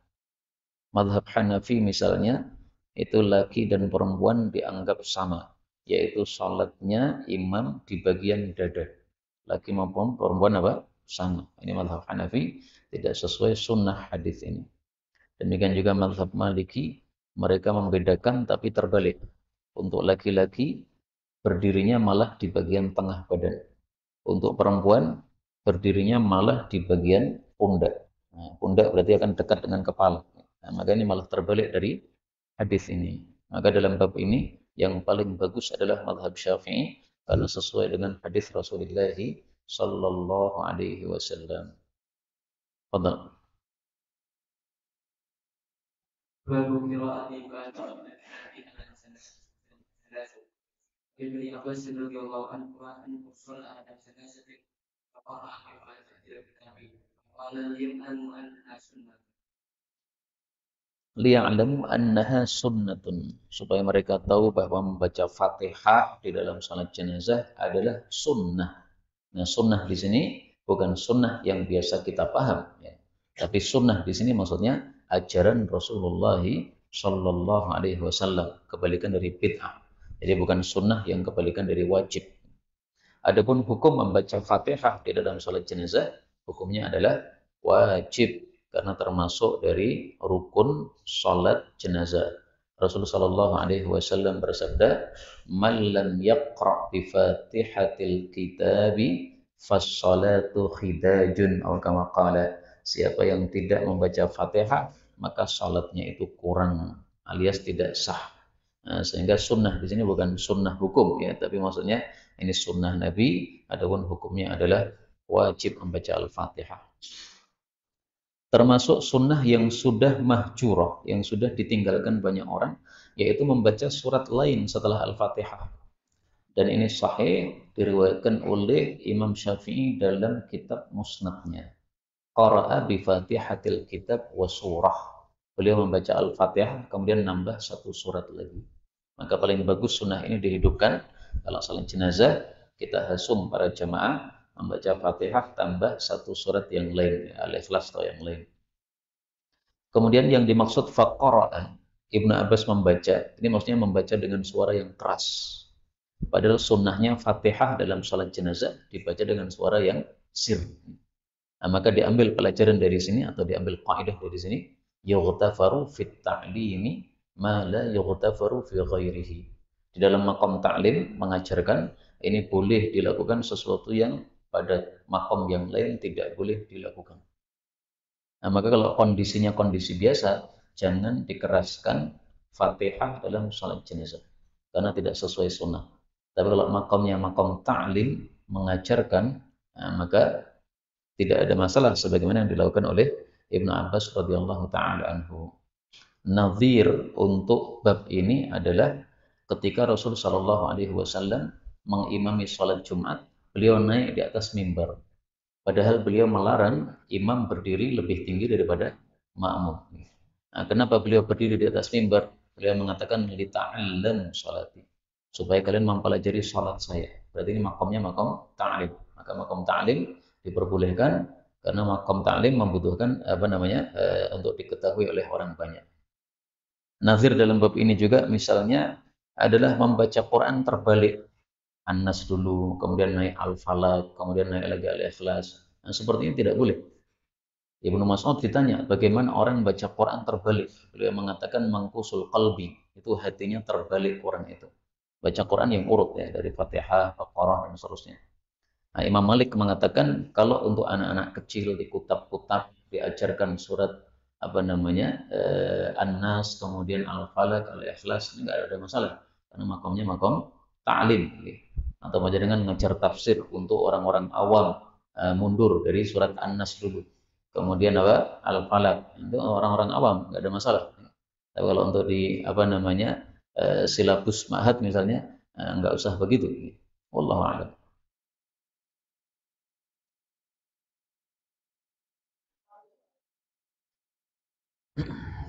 S1: Mazhab Hanafi misalnya, itu laki dan perempuan dianggap sama, yaitu salatnya imam di bagian dada. Laki maupun perempuan apa? Sama. Ini mazhab Hanafi, tidak sesuai sunnah hadis ini. Demikian juga mazhab Maliki, mereka membedakan tapi terbalik. Untuk laki-laki, berdirinya malah di bagian tengah badan. Untuk perempuan, berdirinya malah di bagian pundak. Nah, pundak berarti akan dekat dengan kepala. Nah, maka ini malah terbalik dari hadis ini. Maka dalam bab ini, yang paling bagus adalah mazhab Syafi'i, karena sesuai dengan hadis Rasulullah sallallahu alaihi wasallam. Fadal.
S2: باب قراءة الفاتحة على ثلاثة. ابن عباس رضي الله عنه أن صلى على ثلاثة فقرأ بفاتحة الكتاب قال يعلم أنها سنة.
S1: Liya'lamu annaha sunnatun, supaya mereka tahu bahwa membaca Fatihah di dalam salat jenazah adalah sunnah. Nah, sunnah di sini bukan sunnah yang biasa kita paham, ya. Tapi sunnah di sini maksudnya ajaran Rasulullah Shallallahu Alaihi Wasallam, kebalikan dari bid'ah. Jadi bukan sunnah yang kebalikan dari wajib. Adapun hukum membaca Fatihah di dalam salat jenazah, hukumnya adalah wajib karena termasuk dari rukun salat jenazah. Rasulullah Shallallahu Alaihi Wasallam bersabda, "Man lam yaqra bi Fatihatil Kitabi fas-salatu khidajun," atau kama qala. Siapa yang tidak membaca Fatihah, maka salatnya itu kurang alias tidak sah. Nah, sehingga sunnah di sini bukan sunnah hukum, ya, tapi maksudnya ini sunnah Nabi, adapun hukumnya adalah wajib membaca Al-Fatihah. Termasuk sunnah yang sudah mahjurah, yang sudah ditinggalkan banyak orang, yaitu membaca surat lain setelah Al-Fatihah. Dan ini sahih, diriwayatkan oleh Imam Syafi'i dalam kitab Musnadnya. Qara'a bi Fatihatil Kitab wa surah. Beliau membaca Al-Fatihah, kemudian nambah satu surat lagi. Maka paling bagus sunnah ini dihidupkan. Kalau salat jenazah, kita hasum para jamaah membaca Fatihah tambah satu surat yang lain, Al-Ikhlas atau yang lain. Kemudian yang dimaksud faqara'a, Ibnu Abbas membaca, ini maksudnya membaca dengan suara yang keras. Padahal sunnahnya Fatihah dalam salat jenazah dibaca dengan suara yang sir. Nah, maka diambil pelajaran dari sini atau diambil kaidah dari sini, yughtafaru fit ta'limi ma la yughtafaru fi ghairihi. Di dalam makom ta'lim mengajarkan ini boleh dilakukan sesuatu yang pada makom yang lain tidak boleh dilakukan. Nah, maka kalau kondisinya kondisi biasa, jangan dikeraskan Fatihah dalam salat jenazah karena tidak sesuai sunnah. Tapi kalau makomnya makom ta'lim mengajarkan, nah, maka tidak ada masalah sebagaimana yang dilakukan oleh Ibnu Abbas radhiyallahu taala anhu. Nadhir untuk bab ini adalah ketika Rasul sallallahu alaihi wasallam mengimami salat Jumat, beliau naik di atas mimbar. Padahal beliau melarang imam berdiri lebih tinggi daripada makmum. Nah, kenapa beliau berdiri di atas mimbar? Beliau mengatakan lita'allam salati, supaya kalian mempelajari salat saya. Berarti ini makomnya makom ta'lim. Maka makom ta'lim diperbolehkan karena makom ta'lim membutuhkan untuk diketahui oleh orang banyak. Nazir dalam bab ini juga misalnya adalah membaca Quran terbalik. An-Nas dulu, kemudian naik Al-Falaq, kemudian naik lagi Al-Ikhlas. Nah, seperti ini tidak boleh. Ibnu Mas'ud ditanya, bagaimana orang baca Quran terbalik? Beliau mengatakan mangkusul qalbi, itu hatinya terbalik Quran itu. baca Quran yang urut ya, dari Fatihah, Baqarah dan seterusnya. Nah, Imam Malik mengatakan kalau untuk anak-anak kecil di kutab-kutab diajarkan surat apa namanya An-Nas, kemudian Al-Falaq, Al-Ikhlas, ini nggak ada masalah karena makomnya makom ta'lim gitu. Atau baca dengan ngajar tafsir untuk orang-orang awam, mundur dari surat An-Nas dulu. Kemudian apa? Al-Falaq itu orang-orang awam nggak ada masalah. Tapi kalau untuk di apa namanya silabus ma'had misalnya nggak usah begitu. Wallahu a'lam.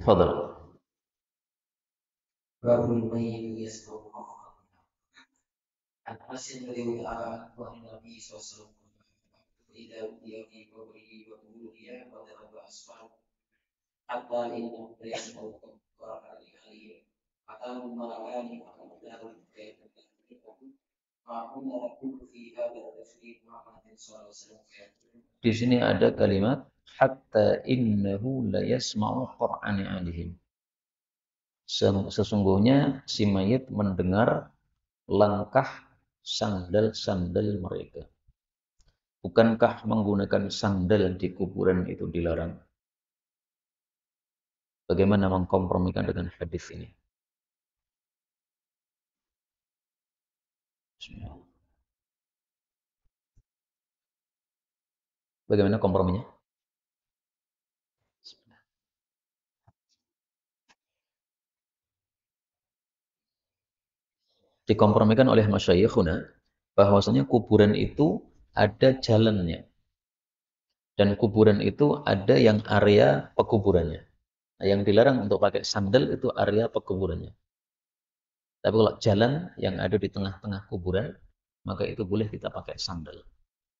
S1: Fadal.
S2: باب من يسمع عن انس رضي الله عنه عن النبي صلى الله عليه وسلم اذا ودي في قبره وقبورها وذهب اصفر حتى انه لا يسمع الكفار عليه اتاه الملكان فقال كيف ما كنا نقول في هذا التشريف مع النبي صلى الله عليه وسلم
S1: Di sini ada kalimat hatta innahu la yasma'u qur'ani alihim. Sesungguhnya si mayit mendengar langkah sandal-sandal mereka. Bukankah menggunakan sandal di kuburan itu dilarang? Bagaimana mengkompromikan dengan hadis ini? Bismillah. Bagaimana komprominya? Dikompromikan oleh masyayikhuna bahwasanya kuburan itu ada jalannya. Dan kuburan itu ada yang area pekuburannya. Nah, yang dilarang untuk pakai sandal itu area pekuburannya. Tapi kalau jalan yang ada di tengah-tengah kuburan, maka itu boleh kita pakai sandal.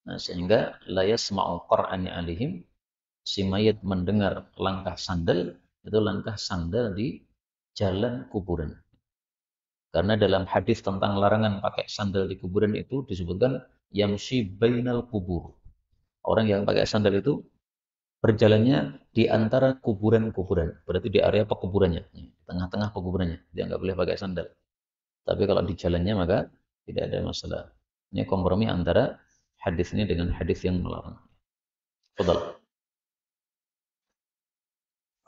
S1: Nah, sehingga la yasma'u qur'ani alihim, si mayit mendengar langkah sandal, itu langkah sandal di jalan kuburan. Karena dalam hadis tentang larangan pakai sandal di kuburan itu disebutkan yamshi bainal kubur. Orang yang pakai sandal itu berjalannya di antara kuburan-kuburan, berarti di area pekuburannya, tengah-tengah pekuburannya, dia nggak boleh pakai sandal. Tapi kalau di jalannya maka tidak ada masalah. Ini kompromi antara hadis ini dengan hadis yang melarang. Betul.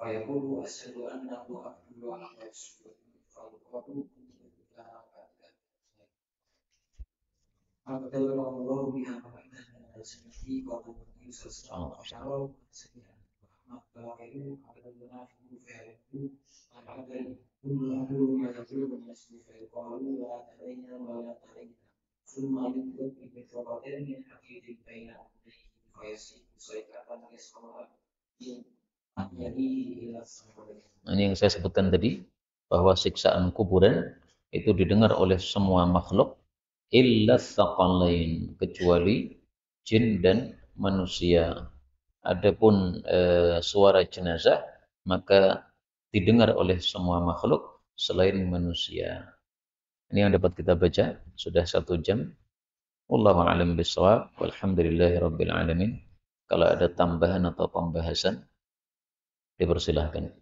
S2: فيقول أشهد أنه عبد الله ورسوله فالقول فبلغ الله بها وإنها سنتي قال النبي صلى الله عليه وسلم سمع قائل على المنافق فيقول العدل كل ما يقول المسلم فيقالوا لا تبين ولا تبين ثم يطلق بثقتين من حديد بين عينيه فيسيب صيحة يسمعها
S1: Ini yang saya sebutkan tadi, bahwa siksaan kuburan itu didengar oleh semua makhluk illa tsaqalain, kecuali jin dan manusia. Adapun suara jenazah maka didengar oleh semua makhluk selain manusia. Ini yang dapat kita baca, sudah 1 jam. Wallahu a'lam bishawab. Walhamdulillahirabbil alamin. Kalau ada tambahan atau pembahasan dipersilahkan.